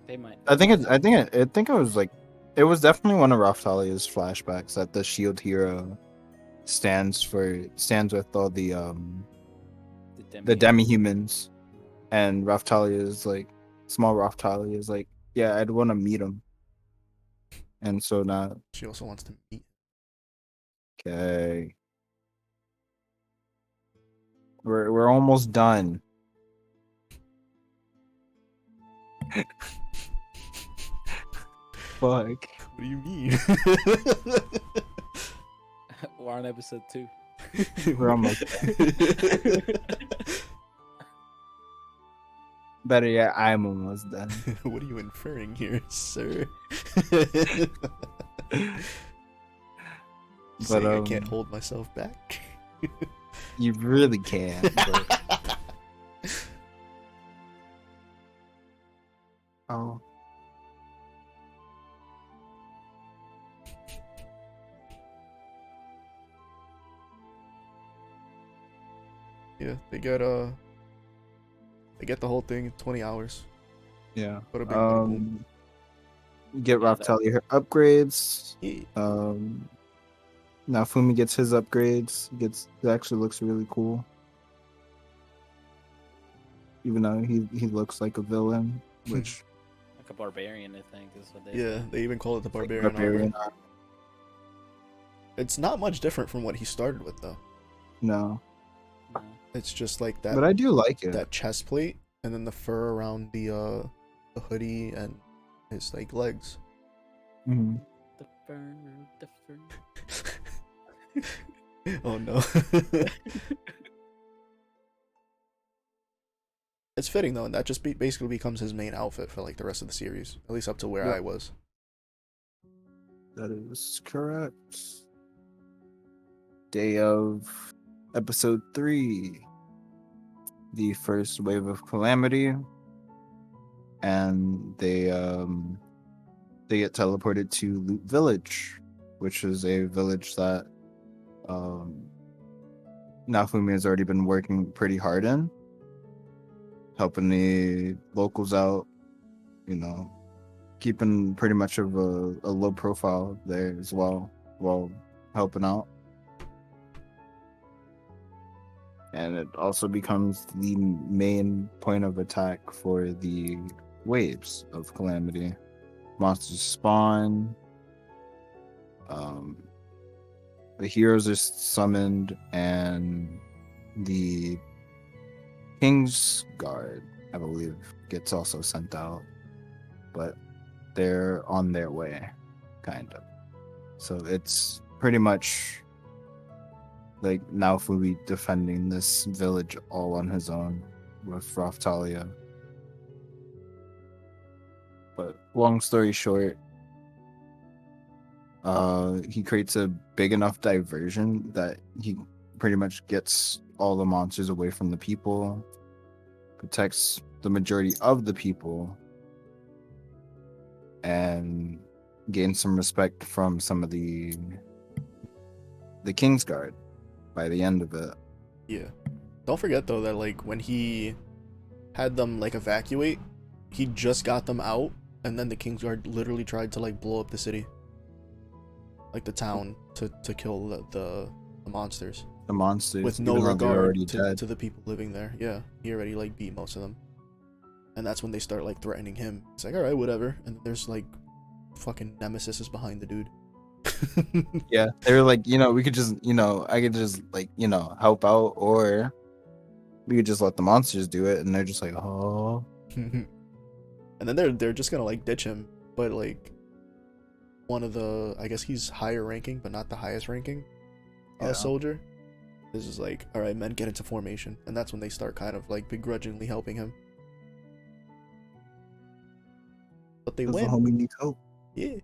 They might. I think it was like, it was definitely one of Raftalia's flashbacks that the shield hero stands with all the Demi Humans, and Raftalia is like, small Raftalia is like, yeah, I'd want to meet him, and so now she also wants to meet. Okay, we're almost done. Fuck. What do you mean? We're on episode 2. We're almost done. Better yet, I'm almost done. What are you inferring here, sir? But I can't hold myself back. You really can. But... Oh. Yeah, they get the whole thing in 20 hours. Yeah. Bada bing, bada boom. Get Raftalia her upgrades. Yeah. Naofumi gets his upgrades. It actually looks really cool. Even though he looks like a villain, which like a barbarian, I think is what they. Yeah, they even call it the barbarian armor. It's not much different from what he started with, though. No. It's just like that. But I do like it. That chest plate and then the fur around the hoodie and his like legs. Mm-hmm. The fur. Oh no. It's fitting though, and that just basically becomes his main outfit for like the rest of the series, at least up to where I was. That is correct. Day of episode 3, the first wave of calamity, and they get teleported to Loot Village, which is a village that Naofumi has already been working pretty hard in, helping the locals out, you know, keeping pretty much of a low profile there as well while helping out. And it also becomes the main point of attack for the waves of calamity. Monsters spawn. The heroes are summoned, and the King's Guard, I believe, gets also sent out. But they're on their way, kind of. So it's pretty much like Naofumi defending this village all on his own with Raftalia. But long story short, he creates a big enough diversion that he pretty much gets all the monsters away from the people, protects the majority of the people, and gain some respect from some of the Kingsguard by the end of it. Yeah. Don't forget though that like when he had them like evacuate, he just got them out, and then the Kingsguard literally tried to like blow up the city, like the town, to kill the monsters. The monsters, With no even though they're regard already dead. to the people living there. Yeah, he already like beat most of them, and that's when they start like threatening him. It's like, all right, whatever. And then there's like fucking Nemesis is behind the dude. Yeah, they were like, we could just, I could just like, help out, or we could just let the monsters do it, and they're just like, oh. And then they're just gonna like ditch him, but like one of the, I guess he's higher ranking, but not the highest ranking soldier. This is like, all right, men, get into formation, and that's when they start kind of like begrudgingly helping him. But they win. The homie needs hope. Yeah.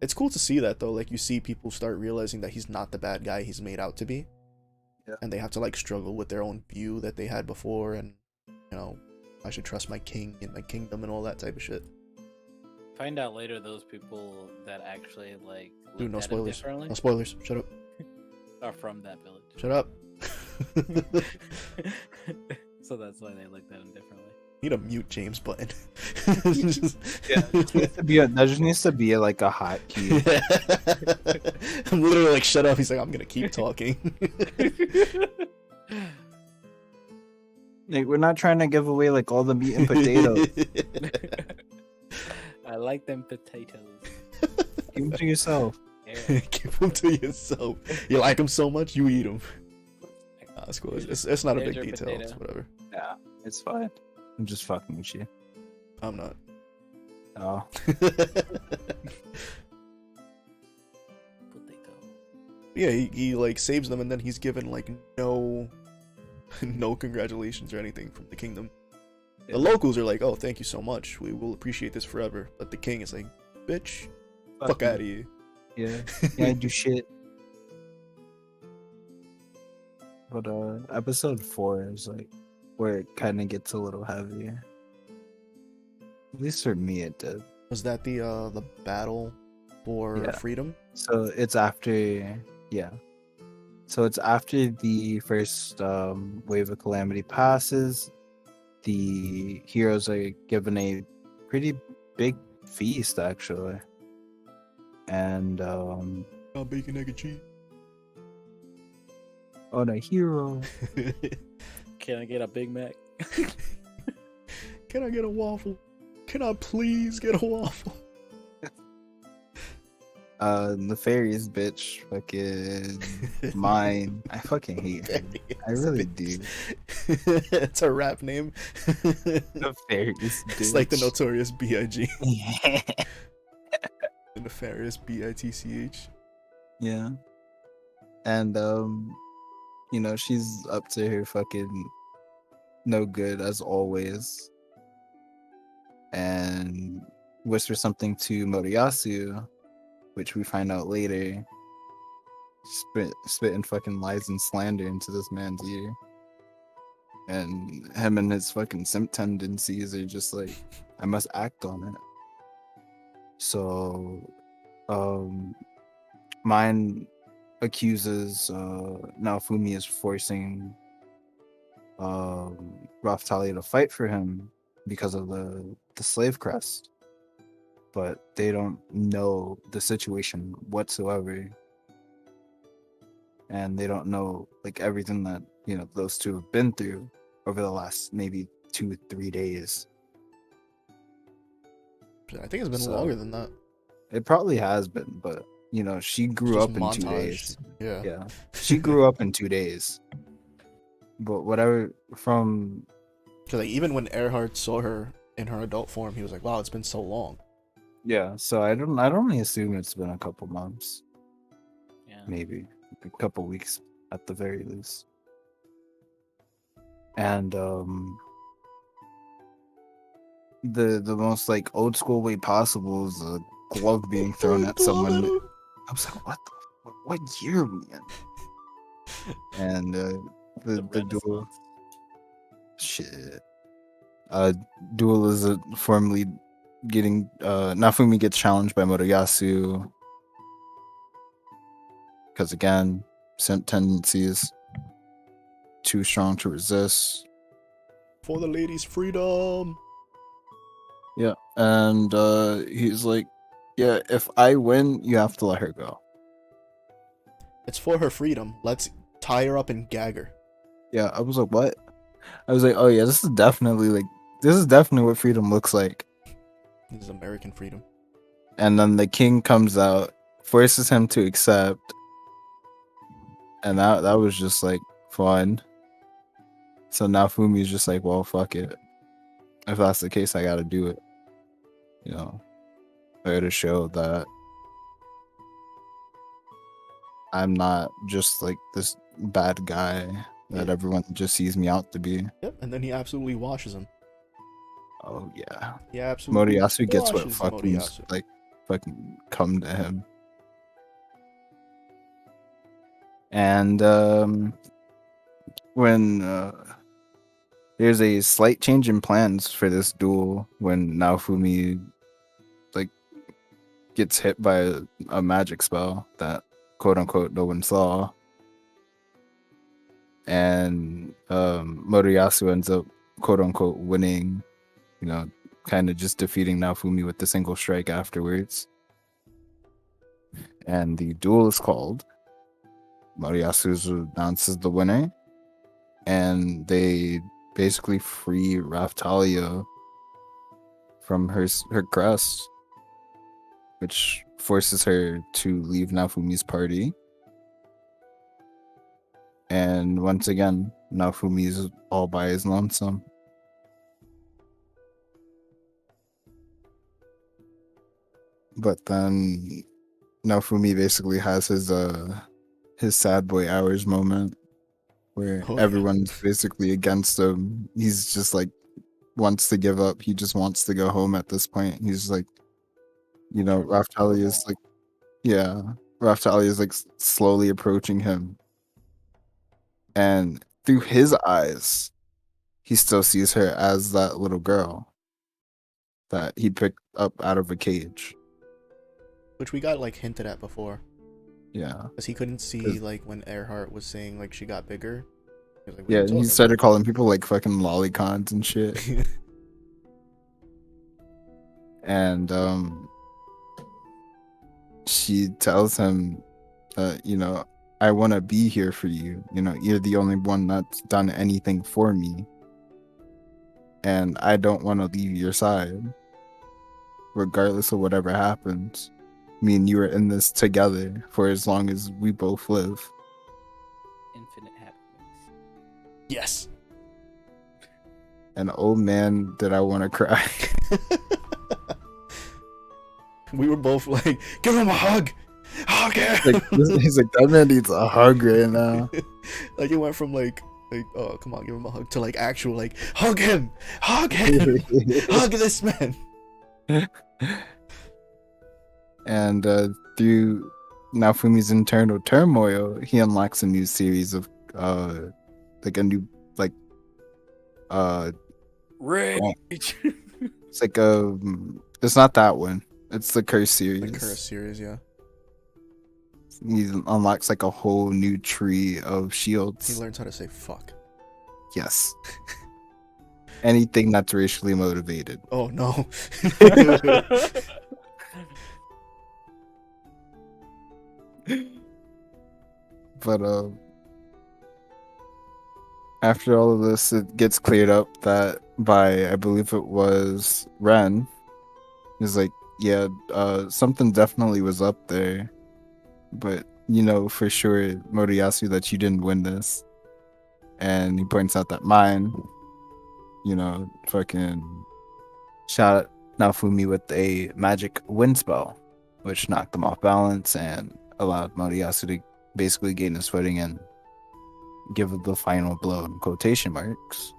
It's cool to see that though. Like you see people start realizing that he's not the bad guy he's made out to be. Yeah. And they have to like struggle with their own view that they had before, and I should trust my king and my kingdom and all that type of shit. Find out later those people that actually like Dude, no looked at him spoilers. differently No spoilers. Shut up. are from that village. Shut up. So that's why they looked at him differently. Need a mute James button. Yeah, that just needs to be like a hotkey. I'm literally like, shut up. He's like, I'm gonna keep talking. Like, we're not trying to give away like all the meat and potatoes. I like them potatoes. Keep them to yourself. Yeah. Keep them to yourself. You like them so much, you eat them. Nah, it's cool. It's not a There's big your detail. potato. It's whatever. Yeah, it's fine. I'm just fucking with you. I'm not. Oh. Potato. Yeah, he like saves them, and then he's given like no congratulations or anything from the kingdom. Yeah. The locals are like, oh, thank you so much. We will appreciate this forever. But the king is like, bitch, fuck you. out of here. Yeah, I do shit. But episode 4 is like where it kind of gets a little heavier. At least for me, it did. Was that the battle for freedom? So it's after, yeah. So it's after the first wave of calamity passes. The heroes are given a pretty big feast, actually. And Bacon, egg, and cheese. oh, the hero. Can I get a Big Mac? Can I get a waffle? Can I please get a waffle? Nefarious bitch, fucking mine. I fucking hate her. I really do. It's a rap name. Nefarious bitch. It's like the Notorious B.I.G. Yeah. The Nefarious B.I.T.C.H. Yeah. And she's up to her fucking no good as always. And whispers something to Moriyasu, which we find out later, spitting fucking lies and slander into this man's ear. And him and his fucking simp tendencies are just like, I must act on it. So, mine accuses Naofumi is forcing Raftalia to fight for him because of the slave crest. But they don't know the situation whatsoever, and they don't know like everything that those two have been through over the last maybe 2-3 days. I think it's been longer than that. It probably has been, but she grew Just up in montage. 2 days. Yeah. She grew up in 2 days. But whatever from, because like even when Earhart saw her in her adult form, he was like, "Wow, it's been so long." yeah. So I'd only assume it's been a couple months. Yeah. Maybe a couple weeks at the very least. And the most like old school way possible is a glove being thrown at someone. I was like, what year are we in? And the duel. Shit. Duel is formally getting Naofumi gets challenged by Moriyasu because again, scent tendencies too strong to resist. For the ladies' freedom. Yeah, and he's like, yeah, if I win, you have to let her go. It's for her freedom. Let's tie her up and gag her. Yeah, I was like, what? I was like, oh yeah, this is definitely what freedom looks like. This is American freedom. And then the king comes out, forces him to accept, and that was just like fun. So now Fumi's just like, well, fuck it. If that's the case, I gotta do it. You know, I gotta show that I'm not just like this bad guy that everyone just sees me out to be. Yep, and then he absolutely washes him. Oh yeah. He absolutely Moriyasu gets what washes fucking Moriyasu. like fucking come to him. And when there's a slight change in plans for this duel when Naofumi like gets hit by a magic spell that quote unquote no one saw. And Moriyasu ends up quote unquote winning, you know, kind of just defeating Naofumi with the single strike afterwards. And the duel is called. Moriyasu announces the winner, and they basically free Raftalia from her crest, which forces her to leave Naofumi's party. And once again, Naofumi is all by his lonesome. But then Naofumi basically has his sad boy hours moment where everyone's basically against him. He's just like wants to give up. He just wants to go home at this point. He's like, you know, Raftalia is like, yeah, Raftalia is like slowly approaching him. And through his eyes, he still sees her as that little girl that he picked up out of a cage. Which we got like hinted at before. Yeah. Because he couldn't see like when Earhart was saying like she got bigger. He was like, yeah, he started calling people like fucking lolicons and shit. And she tells him that, you know, I want to be here for you. You know, you're the only one that's done anything for me. And I don't want to leave your side. Regardless of whatever happens. Me and you are in this together for as long as we both live. Infinite happiness. Yes. And oh man, did I want to cry. We were both like, give him a hug! Hug him! He's like, that man needs a hug right now. Like it went from like, oh come on, give him a hug to like actual like, hug him! Hug him! Hug this man! And through Naofumi's internal turmoil, he unlocks a new series of like a new like rage. It's like it's not that one. It's the curse series. The curse series, yeah. He unlocks like a whole new tree of shields. He learns how to say fuck. Yes. Anything that's racially motivated. Oh no. But after all of this, it gets cleared up that by, I believe it was Ren. He's like, yeah, something definitely was up there, but you know for sure, Moriyasu, that you didn't win this. And he points out that mine, you know, fucking shot Naofumi with a magic wind spell, which knocked him off balance and allowed Moriyasu to basically gain his footing and give it the final blow in quotation marks.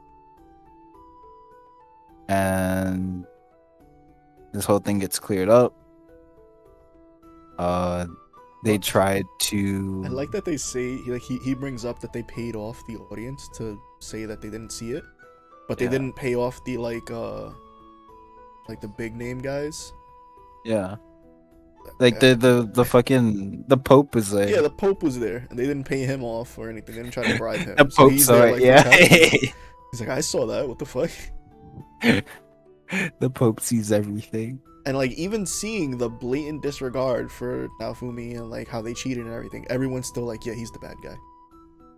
And this whole thing gets cleared up. They tried to... I like that they say, he brings up that they paid off the audience to say that they didn't see it. but they Yeah. didn't pay off the like the big name guys. Yeah. Like the fucking the Pope was there. Yeah, the Pope was there, and they didn't pay him off or anything. They didn't try to bribe him. The So Pope he's saw there it, like, yeah. what's happening? He's like, I saw that. What the fuck? The Pope sees everything. And like even seeing the blatant disregard for Naofumi and like how they cheated and everything, everyone's still like, yeah, he's the bad guy.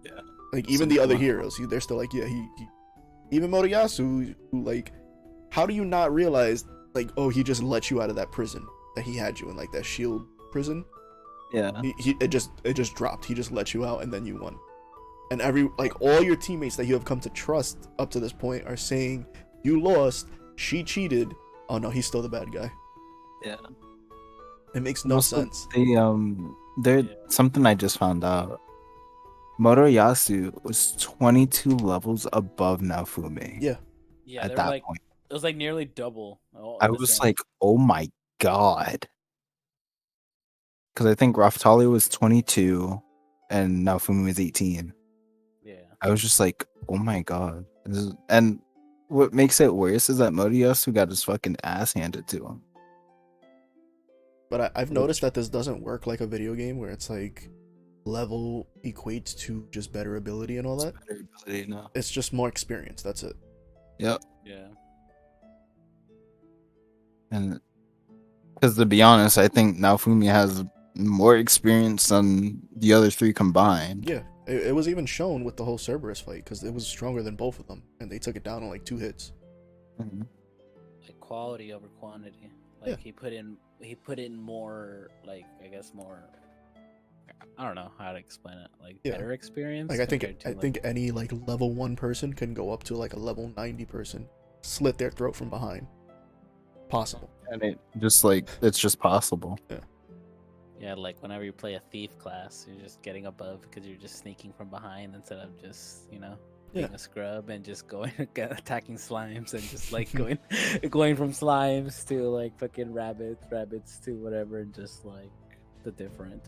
Yeah. Like even the other heroes, they're still like, yeah, he even Motoyasu, who like, how do you not realize like, oh, he just let you out of that prison that he had you in, like that shield prison? Yeah. It just dropped. He just let you out and then you won. And all your teammates that you have come to trust up to this point are saying you lost, she cheated. Oh no, he's still the bad guy. Yeah. It makes no Also, sense. Something I just found out. Motoyasu was 22 levels above Naofumi. Yeah. Yeah, At they were that like point, it was like nearly double. I was like, "Oh my god!" Because I think Raftalia was 22, and Naofumi was 18. yeah. I was just like, "Oh my god!" And what makes it worse is that Motoyasu got his fucking ass handed to him. But I've noticed that this doesn't work like a video game where it's like level equates to just better ability and all that. Better ability, no. It's just more experience. That's it. Yep. Yeah. And because to be honest, I think Naofumi has more experience than the other three combined. Yeah. It was even shown with the whole Cerberus fight because it was stronger than both of them, and they took it down in like 2 hits. Mhm. Like quality over quantity. Like Yeah. he put in more, like, I guess more, I don't know how to explain it. Like Yeah. better experience. Like I compared to, think any like level 1 person can go up to like a level 90 person, slit their throat from behind. Possible. And it's just possible. yeah, like whenever you play a thief class, you're just getting above because you're just sneaking from behind instead of just, being a scrub and just going attacking slimes and just like going from slimes to like fucking rabbits to whatever, and just like a bit different.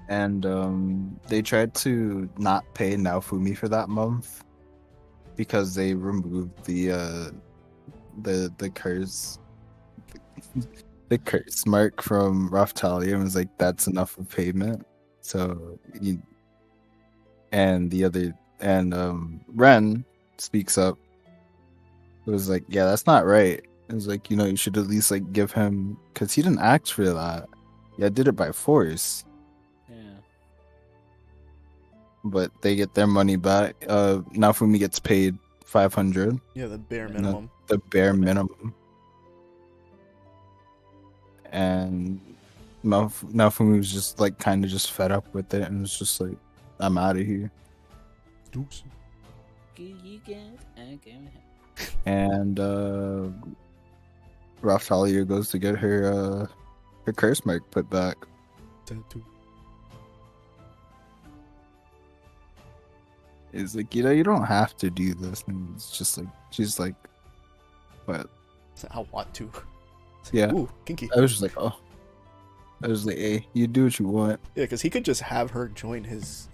And they tried to not pay Naofumi for that month because they removed the curse the curse mark from Raftalia and was like, that's enough of payment. So Ren speaks up. It was like, yeah, that's not right. It was like, you should at least like give him, because he didn't ask for that. Yeah, did it by force. Yeah. But they get their money back. Naofumi gets paid 500. Yeah, the bare minimum. The bare minimum. And Naofumi was just like kind of just fed up with it and was just like, I'm out of here. Dukes. And Raftalia goes to get her curse mark put back. Tattoo. It's like, you don't have to do this. And it's just like, she's like, what? I want to. Yeah. Ooh, kinky. I was just like, oh. I was like, hey, you do what you want. Yeah, because he could just have her join his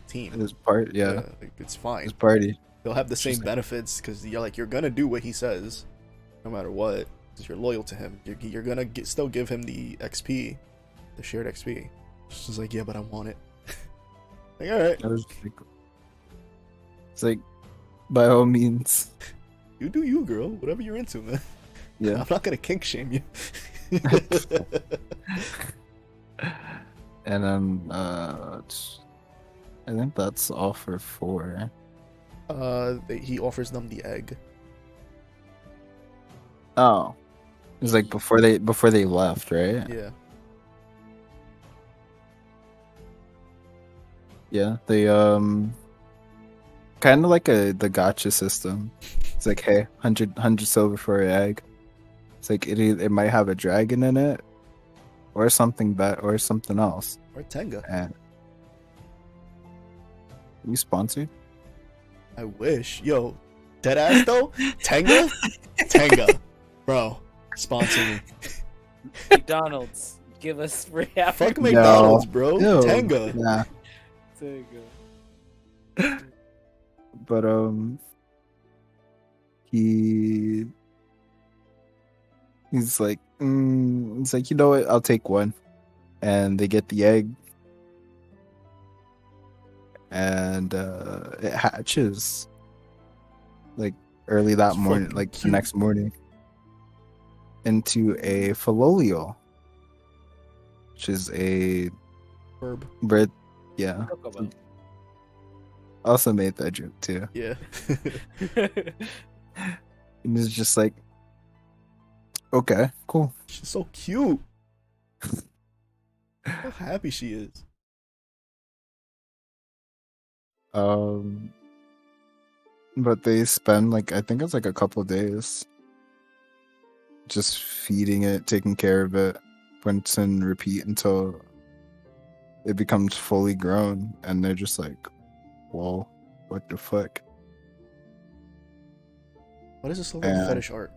team. His part, yeah. Like, it's fine. His party. They'll have the It's same just like- benefits because you're gonna do what he says, no matter what, because you're loyal to him. You're gonna still give him the XP, the shared XP. It's just like, yeah, but I want it. Like, all right, I was just like, it's like, by all means. you do you, girl. Whatever you're into, man. Yeah. I'm not gonna kink shame you. And then I think that's all for 4. He offers them the egg. Oh, it was like before they left, right? Yeah. Yeah, they kind of like the gacha system. It's like, hey, 100 silver for an egg. It's like it might have a dragon in it, or something or something else. Or Tenga. And you sponsored? I wish. Yo, deadass though? Tenga? Tenga. Bro, sponsor me. McDonald's, give us free Fuck African. McDonald's, bro. Ew. Tenga. Yeah. There you go. But he he's like, you know what? I'll take one, and they get the egg, and it hatches like early that It's morning, fucking like the cute. next morning, into a Filolio, which is a Verb. bird. Yeah, Chocobo. also made that joke too. Yeah. And it's just like, okay, cool. She's so cute. How happy she is. But they spend like, I think it's like a couple days just feeding it, taking care of it, rinse and repeat until it becomes fully grown, and they're just like, whoa, what the fuck? Why does this look like And fetish art?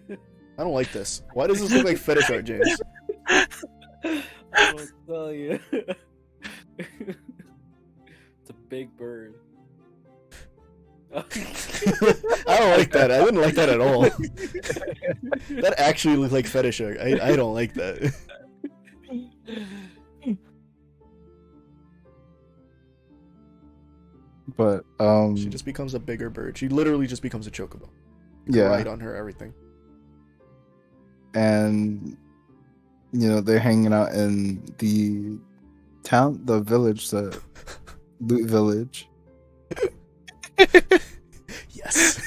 I don't like this. Why does this look like fetish art, James? I will tell you. It's a big bird. I don't like that. I didn't like that at all. That actually looked like fetish art. I don't like that. but She just becomes a bigger bird. She literally just becomes a chocobo. yeah, Right on her, everything. and you know, they're hanging out in the town, the village, the loot village. Yes.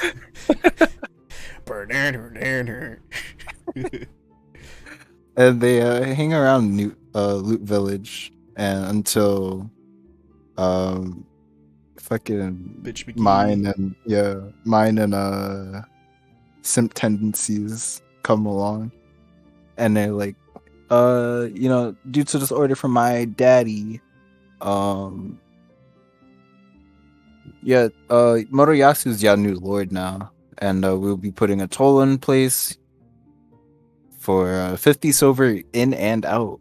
And they hang around loot village, and until fucking Bitch McGee. mine and simp tendencies come along, and they're like, you know, due to this order from my daddy, Moroyasu's your new lord now, and we'll be putting a toll in place for 50 silver in and out.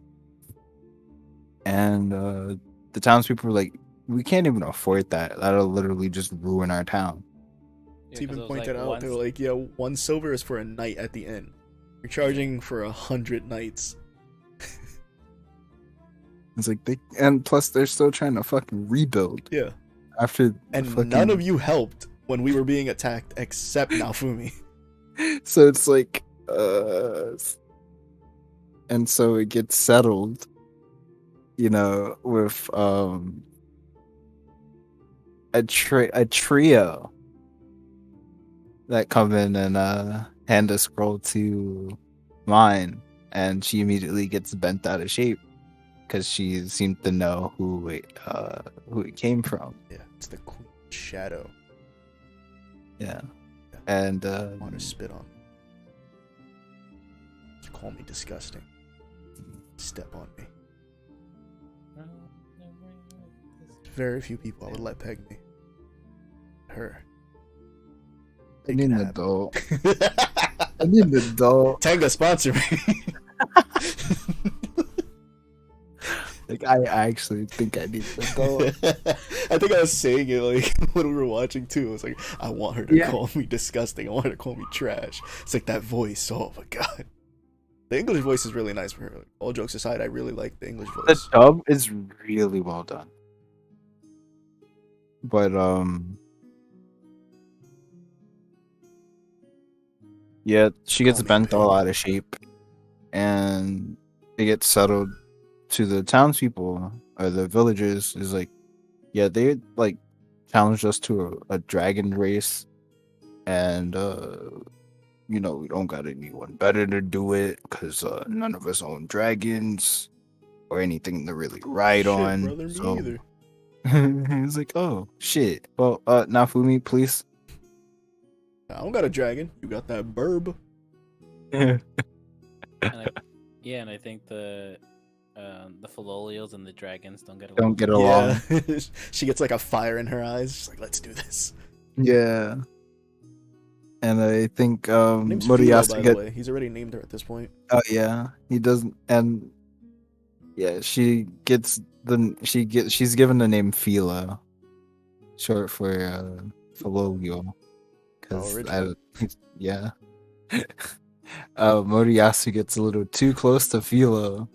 And the townspeople were like, we can't even afford that. That'll literally just ruin our town. It's even pointed out, they were like, yeah, 1 silver is for a night at the inn. You're charging for 100 nights. It's like and plus they're still trying to fucking rebuild. Yeah. After none of you helped when we were being attacked except Naofumi. So it's like, and so it gets settled, you know, with a trio that come in and hand a scroll to mine, and she immediately gets bent out of shape because she seemed to know who it came from. Yeah, it's the Queen Shadow. Yeah. And Want to spit on me. You call me disgusting. Step on me. Very few people I would let peg me. Her. I need an adult. I need an adult. Tenga, sponsor me. Like, I actually think I need an adult. I think I was saying it like when we were watching too. I was like, I want her to call me disgusting. I want her to call me trash. It's like that voice. Oh my god. The English voice is really nice for her. Like, all jokes aside, I really like the English voice. The dub is really well done. But yeah, she gets bent all out of shape, and it gets settled to the townspeople or the villagers. Is like, yeah, they like challenged us to a dragon race, and you know, we don't got anyone better to do it because none of us own dragons or anything to really ride on. Brother, so me either. he's like, oh shit. Well, Naofumi, please. I don't got a dragon. You got that burb. And I think the Filolials and the dragons don't get along. Don't get along. Yeah. She gets like a fire in her eyes. She's like, let's do this. Yeah. And I think Name's Fido, Moriyasu by the way. He's already named her at this point. Oh yeah, he doesn't. And yeah, she gets she's given the name Philo, short for Philogio, Oh, because original. yeah. Moriyasu gets a little too close to Philo,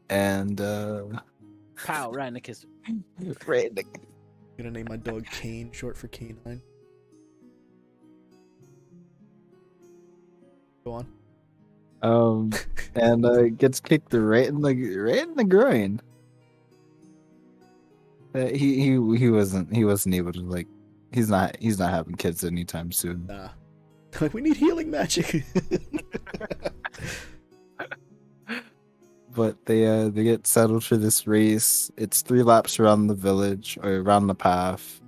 and Pow, right in the kiss. right in the- I'm gonna name my dog Kane, short for canine. Go on. and gets kicked right in the groin. He wasn't able to, like, he's not having kids anytime soon. Nah. Like, we need healing magic. But they get settled for this race. It's 3 laps around the village or around the path.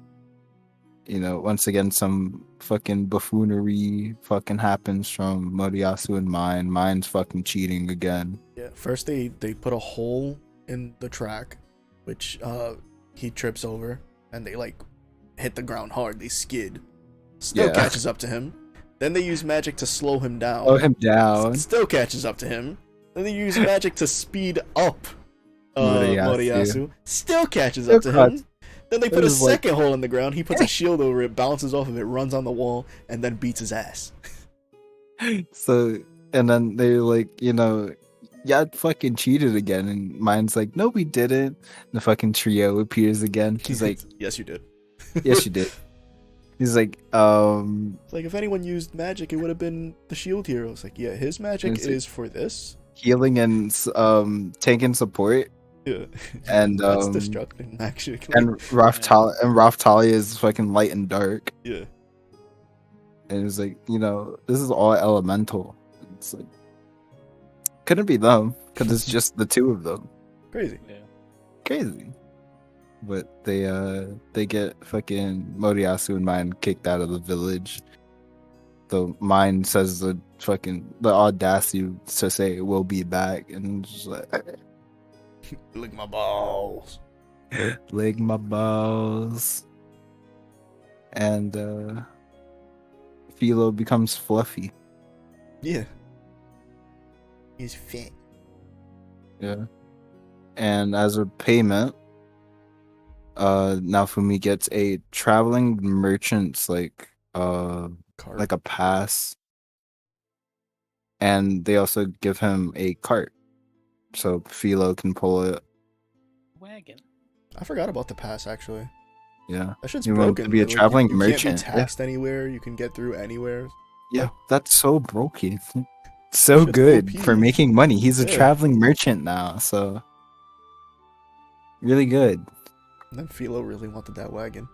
You know, once again, some fucking buffoonery fucking happens from Moriyasu and Mine. Mine's fucking cheating again. Yeah, first they put a hole in the track, which he trips over, and they like hit the ground hard. They skid. Still Yeah. catches up to him. Then they use magic to slow him down. Slow him down. Still catches up to him. Then they use magic to speed up Moriyasu. Still catches up to him. Then they put a second hole in the ground. He puts a shield over it, bounces off of it, runs on the wall, and then beats his ass. So, and then they're like, you know, yeah, fucking cheated again. And Mine's like, no, we didn't. The fucking trio appears again. He's like, yes, you did. yes, you did. He's like, It's like, if anyone used magic, it would have been the shield hero. It's like, yeah, his magic is for this. Healing and tanking support. Yeah. And that's destructing, actually. And Raftalia is fucking light and dark. Yeah. And it's like, you know, this is all elemental. It's like, couldn't be them because it's just the 2 of them. Crazy. Yeah. Crazy. But they get fucking Moriyasu and Mine kicked out of the village. The Mine says the audacity to say we'll be back, and just like, lick my balls. lick my balls. And Philo becomes fluffy. Yeah. He's fat. Yeah. And as a payment, Naofumi gets a traveling merchant's like a pass, and they also give him a cart so Philo can pull it. Wagon. I forgot about the pass, actually. Yeah, That shit's you want broken. to be a Like, traveling you merchant. can't be taxed anywhere. You can get through anywhere. Yeah, that's so broken. So Shit's good OP. for making money. He's a Yeah. traveling merchant now, so really good. And then Philo really wanted that wagon.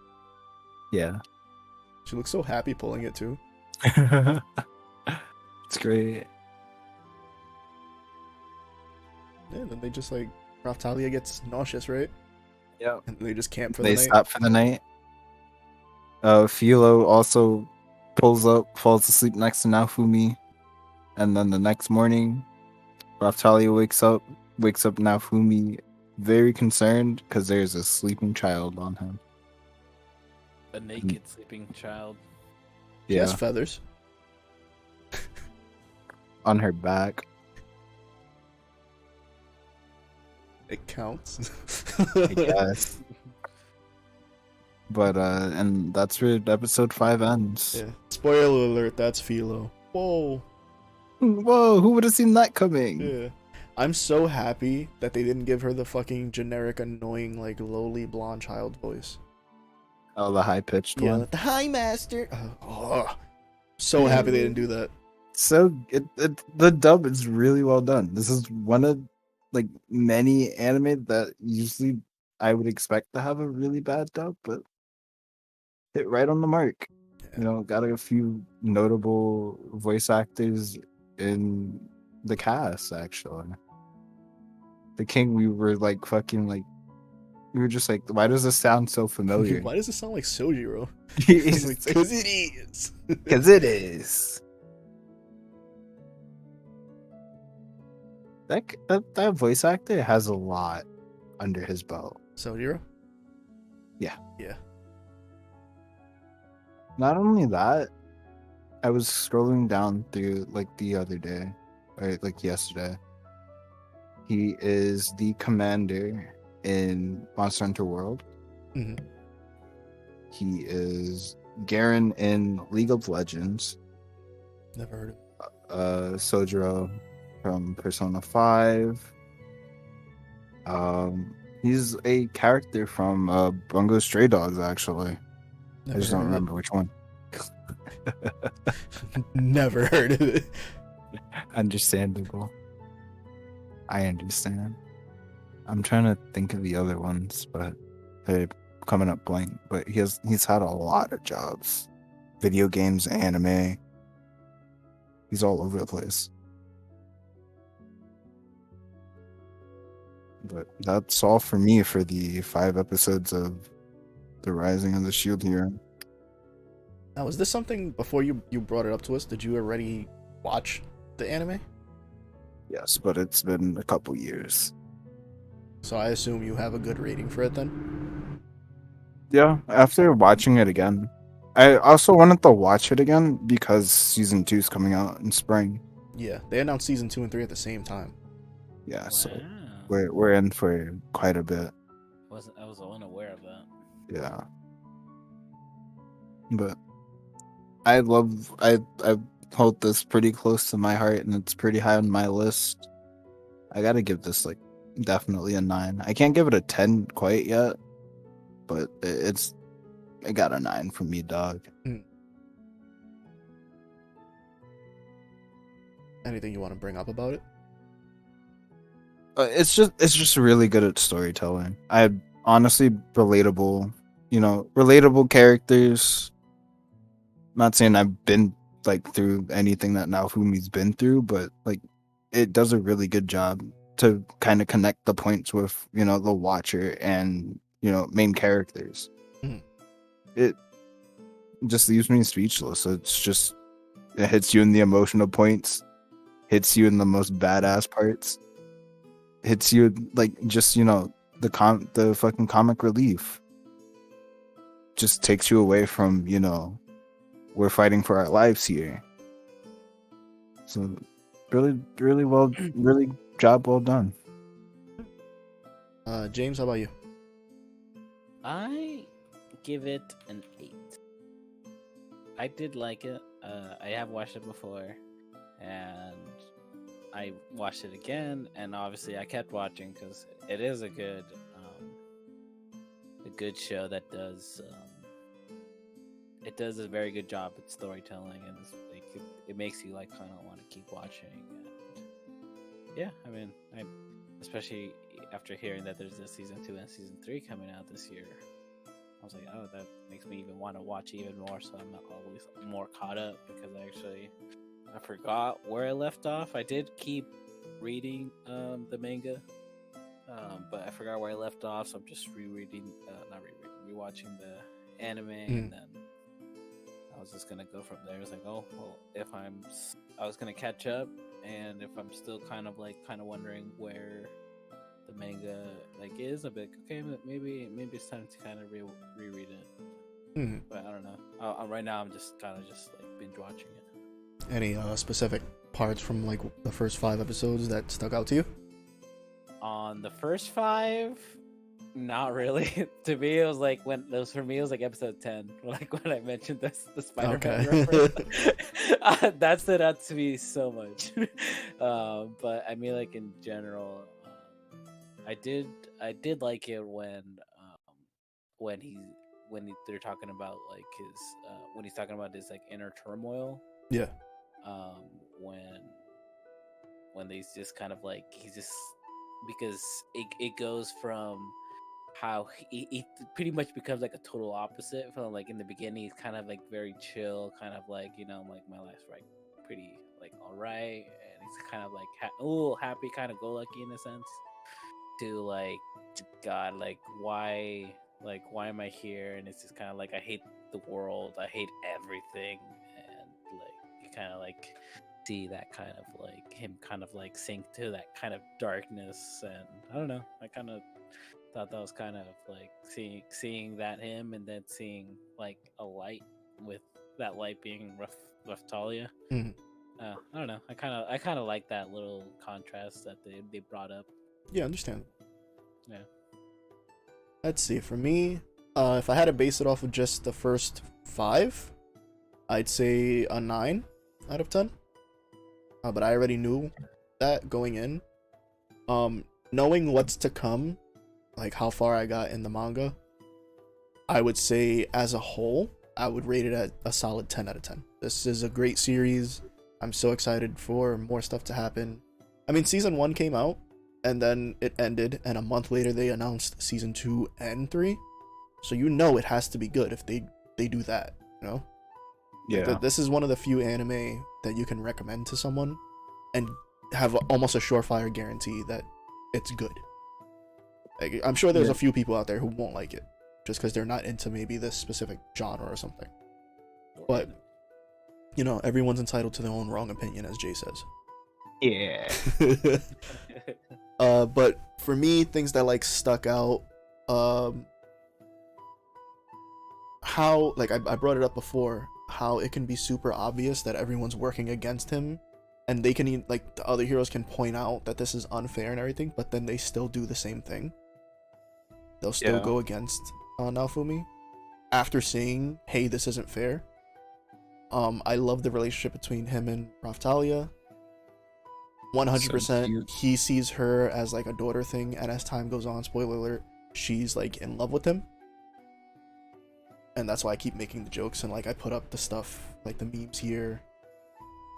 Yeah. She looks so happy pulling it, too. It's great. Yeah, and then they just, like, Raftalia gets nauseous, right? Yeah. And they just camp for They the night. stop for the night. Philo also pulls up, falls asleep next to Naofumi, and then the next morning, Raftalia wakes up Naofumi very concerned because there's a sleeping child on him. A naked sleeping child. She Yeah, has feathers. on her back. It counts. I guess. But and that's where episode 5 ends. Yeah. Spoiler alert, that's Philo. Whoa. Whoa, who would have seen that coming? Yeah. I'm so happy that they didn't give her the fucking generic, annoying, like, lowly blonde child voice. Oh, the high pitched Yeah, one. the High Master. So happy they didn't do that. So the dub is really well done. This is one of like many anime that usually I would expect to have a really bad dub, but hit right on the mark. You know, got a few notable voice actors in the cast actually. The King, we were like fucking like, we were just like, why does this sound so familiar? Why does it sound like Sojiro? Because Because it is. it is. That voice actor has a lot under his belt. Sojiro? Yeah. Yeah. Not only that, I was scrolling down through like the other day, or like yesterday, He is the commander in Monster Hunter World. Mhm. He is Garen in League of Legends. Never heard of it. Sojiro from Persona 5. He's a character from Bungo Stray Dogs, actually. I Never just heard don't of remember which one. it. Never heard of it. Understandable. I understand. I'm trying to think of the other ones, but they're coming up blank. But he's had a lot of jobs. Video games, anime. He's all over the place. But that's all for me for the 5 episodes of The Rising of the Shield Hero. Now, is this something before you brought it up to us? Did you already watch the anime? Yes, but it's been a couple years. So I assume you have a good rating for it then? Yeah, after watching it again. I also wanted to watch it again because season 2 is coming out in spring. Yeah, they announced season 2 and 3 at the same time. Yeah, so Wow. we're in for quite a bit. I was unaware of that. Yeah. But I hold this pretty close to my heart and it's pretty high on my list. I gotta give this like definitely a 9. I can't give it a 10 quite yet, but it got a 9 from me, dog. Anything you want to bring up about it? It's just really good at storytelling. I honestly relatable characters. Not saying I've been like through anything that Naofumi's been through, but like it does a really good job to kind of connect the points with the watcher and main characters. Mhm. It just leaves me speechless. It hits you in the emotional points, hits you in the most badass parts, hits you like just the fucking comic relief. Just takes you away from we're fighting for our lives here. So really, really job well done. James, how about you? I give it an 8. I did like it. I have watched it before, and I watched it again, and obviously I kept watching because it is a good show that does it does a very good job at storytelling, and it makes you like kind of want to keep watching. And yeah, I mean, especially after hearing that there's a season 2 and season 3 coming out this year, I was like, oh, that makes me even want to watch even more. So I'm not always more caught up because I forgot where I left off. I did keep reading the manga, but I forgot where I left off. So I'm just rewatching the anime, and then I was just gonna go from there. It's like, oh, well, I was gonna catch up, and if I'm still kind of wondering where the manga is, a bit okay, maybe it's time to kind of reread it. But I don't know. Right now, I'm just kind of binge watching it. Any specific parts from like the first 5 episodes that stuck out to you? On the first 5, not really. To me, it was like for me, it was like episode 10. Like when I mentioned the Spider-Man reference. That stood out to me so much. But I mean, like in general, I did like it when they're talking about like his when he's talking about his like inner turmoil. Yeah. When they just kind of like he's just because it goes from how he pretty much becomes like a total opposite from like in the beginning. He's kind of like very chill, kind of like like my life's right pretty like all right, and he's kind of like a little happy, kind of go lucky in a sense, to like God, why am I here? And it's just kind of like I hate the world, I hate everything, and like you kind of like see that kind of like him kind of like sink to that kind of darkness. And I don't know, I kind of thought that was kind of like seeing that him, and then seeing like a light, with that light being Raftalia. Mhm. I don't know. I kind of like that little contrast that they brought up. Yeah, understand. Yeah. Let's see. For me, if I had to base it off of just the first 5, I'd say a 9 out of 10. But I already knew that going in. Knowing what's to come, like how far I got in the manga, I would say as a whole, I would rate it at a solid 10 out of 10. This is a great series. I'm so excited for more stuff to happen. I mean, season 1 came out, and then it ended, and a month later they announced season 2 and 3. So you know it has to be good if they do that, you know? Yeah. Like, this is one of the few anime that you can recommend to someone and have almost a surefire guarantee that it's good. Like, I'm sure there's a few people out there who won't like it just because they're not into maybe this specific genre or something. But, you know, everyone's entitled to their own wrong opinion, as Jay says. Yeah. But for me, things that like stuck out, how, like, I brought it up before, how it can be super obvious that everyone's working against him, and they can, like, the other heroes can point out that this is unfair and everything, but then they still do the same thing. They'll still go against Naofumi after seeing, hey, this isn't fair. I love the relationship between him and Raftalia. 100%. He sees her as like a daughter thing, and as time goes on, spoiler alert, she's like in love with him. And that's why I keep making the jokes, and like I put up the stuff, like the memes here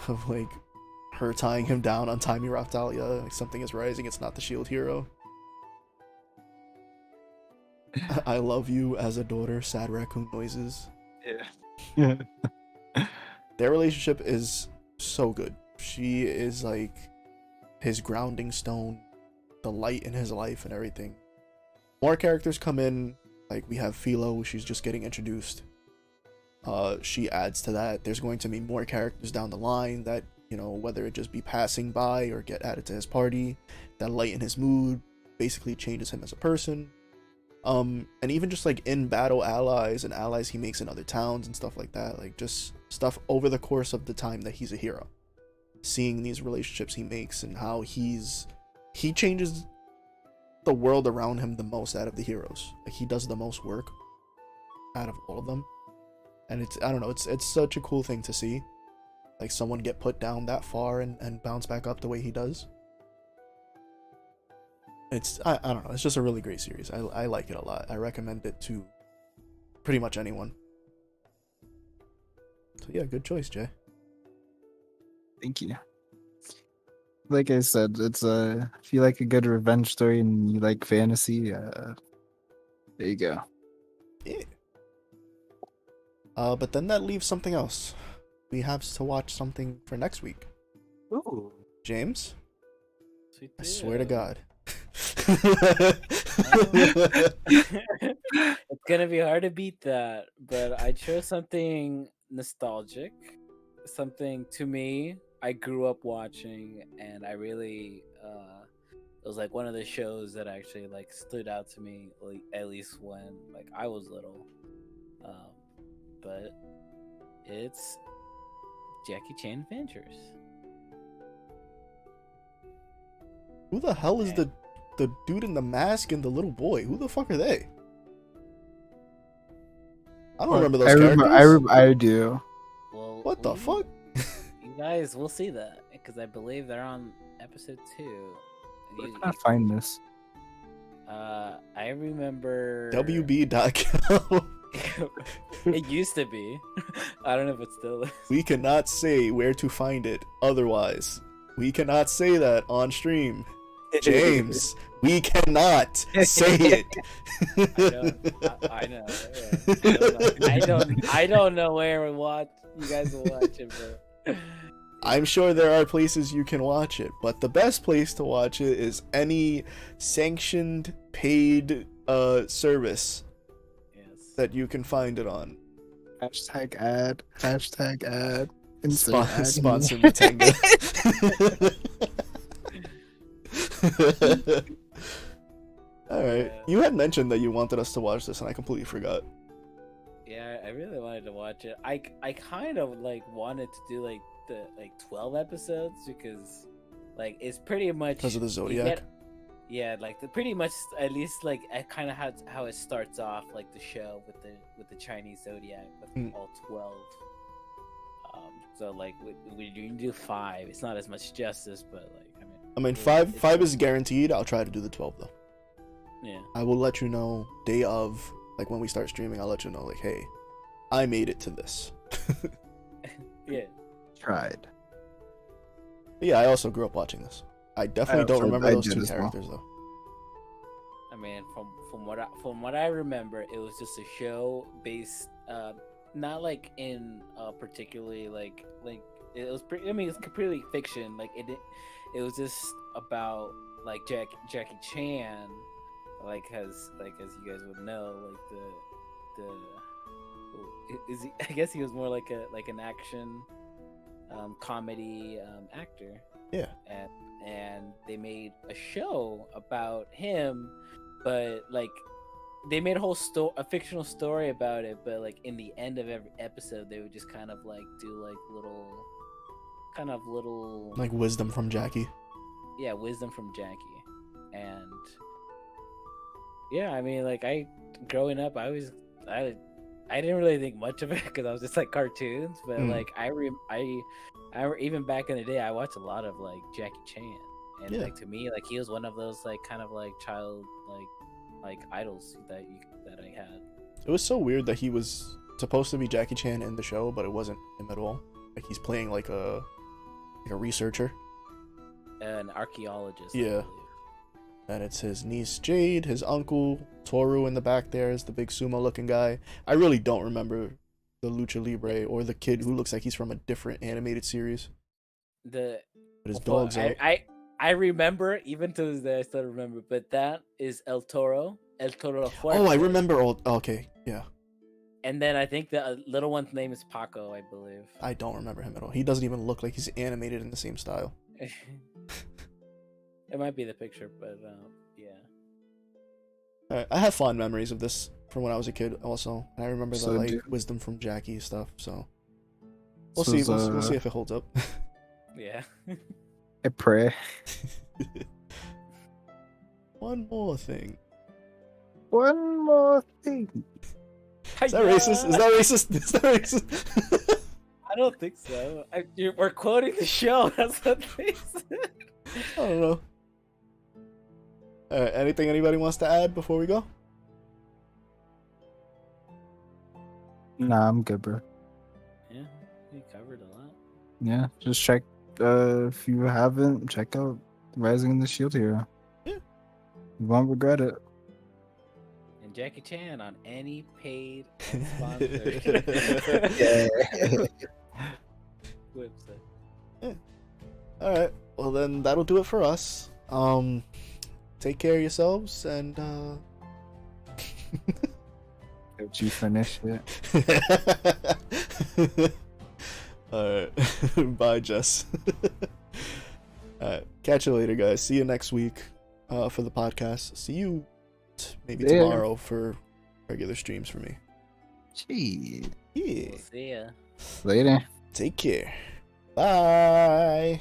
of like her tying him down, untiming Raftalia, like something is rising, it's not the shield hero. I love you as a daughter, sad raccoon noises. Yeah. Their relationship is so good. She is like his grounding stone, the light in his life and everything. More characters come in, like we have Philo, she's just getting introduced. She adds to that. There's going to be more characters down the line that, you know, whether it just be passing by or get added to his party, that lighten his mood, basically changes him as a person. And even just like in battle allies and allies he makes in other towns and stuff like that, like just stuff over the course of the time that he's a hero. Seeing these relationships he makes and how he changes the world around him the most out of the heroes. Like he does the most work out of all of them. And it's, I don't know, it's such a cool thing to see. Like someone get put down that far and bounce back up the way he does. It's, I don't know, it's just a really great series. I like it a lot. I recommend it to pretty much anyone. So yeah, good choice, Jay. Thank you. Like I said, it's if you like a good revenge story and you like fantasy, there you go. Yeah. But then that leaves something else. We have to watch something for next week. Ooh. James? Sweet I swear to God. It's gonna be hard to beat that, but I chose something nostalgic, something to me I grew up watching, and I really it was like one of the shows that actually like stood out to me, like, at least when like I was little. But it's Jackie Chan Adventures. Who the hell is the dude in the mask and the little boy? Who the fuck are they? I don't remember those characters. I do. Well, What the fuck? You guys will see that because I believe they're on episode 2. Where can I find this? I remember WB.com. It used to be. I don't know if it still is. We cannot say where to find it otherwise. We cannot say that on stream. James, we cannot say it. I know. Yeah. I don't know where you guys will watch it, but I'm sure there are places you can watch it, but the best place to watch it is any sanctioned paid service that you can find it on. Hashtag ad. Sponsor me, Tenga. Alright. You had mentioned that you wanted us to watch this and I completely forgot. yeah, I really wanted to watch it. I kind of like wanted to do like the like 12 episodes because like it's pretty much Because of the you Zodiac. get- yeah, like the pretty much at least like kind of how it starts off like the show with the Chinese Zodiac with all 12. So like we do 5. It's not as much justice, but like I mean, it's- five is guaranteed. I'll try to do the 12 though. yeah. I will let you know day of, like when we start streaming. I'll let you know, like, hey, I made it to this. Yeah. Tried. Yeah, I also grew up watching this. I definitely don't remember those two as well. characters though. I mean, from what I remember, it was just a show based, not like in particularly like it was. I mean, it's completely fiction. Like it was just about like Jackie Chan, like as you guys would know, like I guess he was more like an action, comedy actor. Yeah. And they made a show about him, but like they made a fictional story about it, but like in the end of every episode they would just kind of like do like little Like wisdom from Jackie. yeah, wisdom from Jackie. And yeah, I mean, like growing up I didn't really think much of it because I was just like cartoons, but like I even back in the day I watched a lot of like Jackie Chan, and Yeah. like to me like he was one of those like kind of like child like idols that I had. It was so weird that he was supposed to be Jackie Chan in the show, but it wasn't him at all. Like he's playing like a researcher. An archaeologist. I Yeah. believe. And it's his niece Jade, his uncle Toru in the back there is the big sumo looking guy. I really don't remember the Lucha Libre or the kid who looks like he's from a different animated series. The But his dog's out. I remember, even to this day I still remember, but that is El Toro Fuerte. Oh, I remember all. Okay, yeah. And then I think the little one's name is Paco, I believe. I don't remember him at all. He doesn't even look like he's animated in the same style. It might be the picture, but yeah. Alright, I have fond memories of this from when I was a kid also. I remember the So like do- wisdom from Jackie stuff, so we'll So see. is, We'll see if it holds up. Yeah. I pray. One more thing. One more thing. Is that racist? Is that racist? Is that racist? I don't think so. We're quoting the show. That's what they said. I don't know. Alright, anything anybody wants to add before we go? Nah, I'm good, bro. Yeah, we covered a lot. Yeah, just check. If you haven't, check out Rising the Shield Hero. Yeah. You won't regret it. And Jackie Chan on any paid and sponsored website. Alright, well then that'll do it for us. Take care of yourselves and Did you finish it? Alright. Bye, Jess. Alright. Catch you later, guys. See you next week for the podcast. See you maybe Yeah. tomorrow for regular streams for me. Gee. Yeah. We'll see ya. Later. Take care. Bye.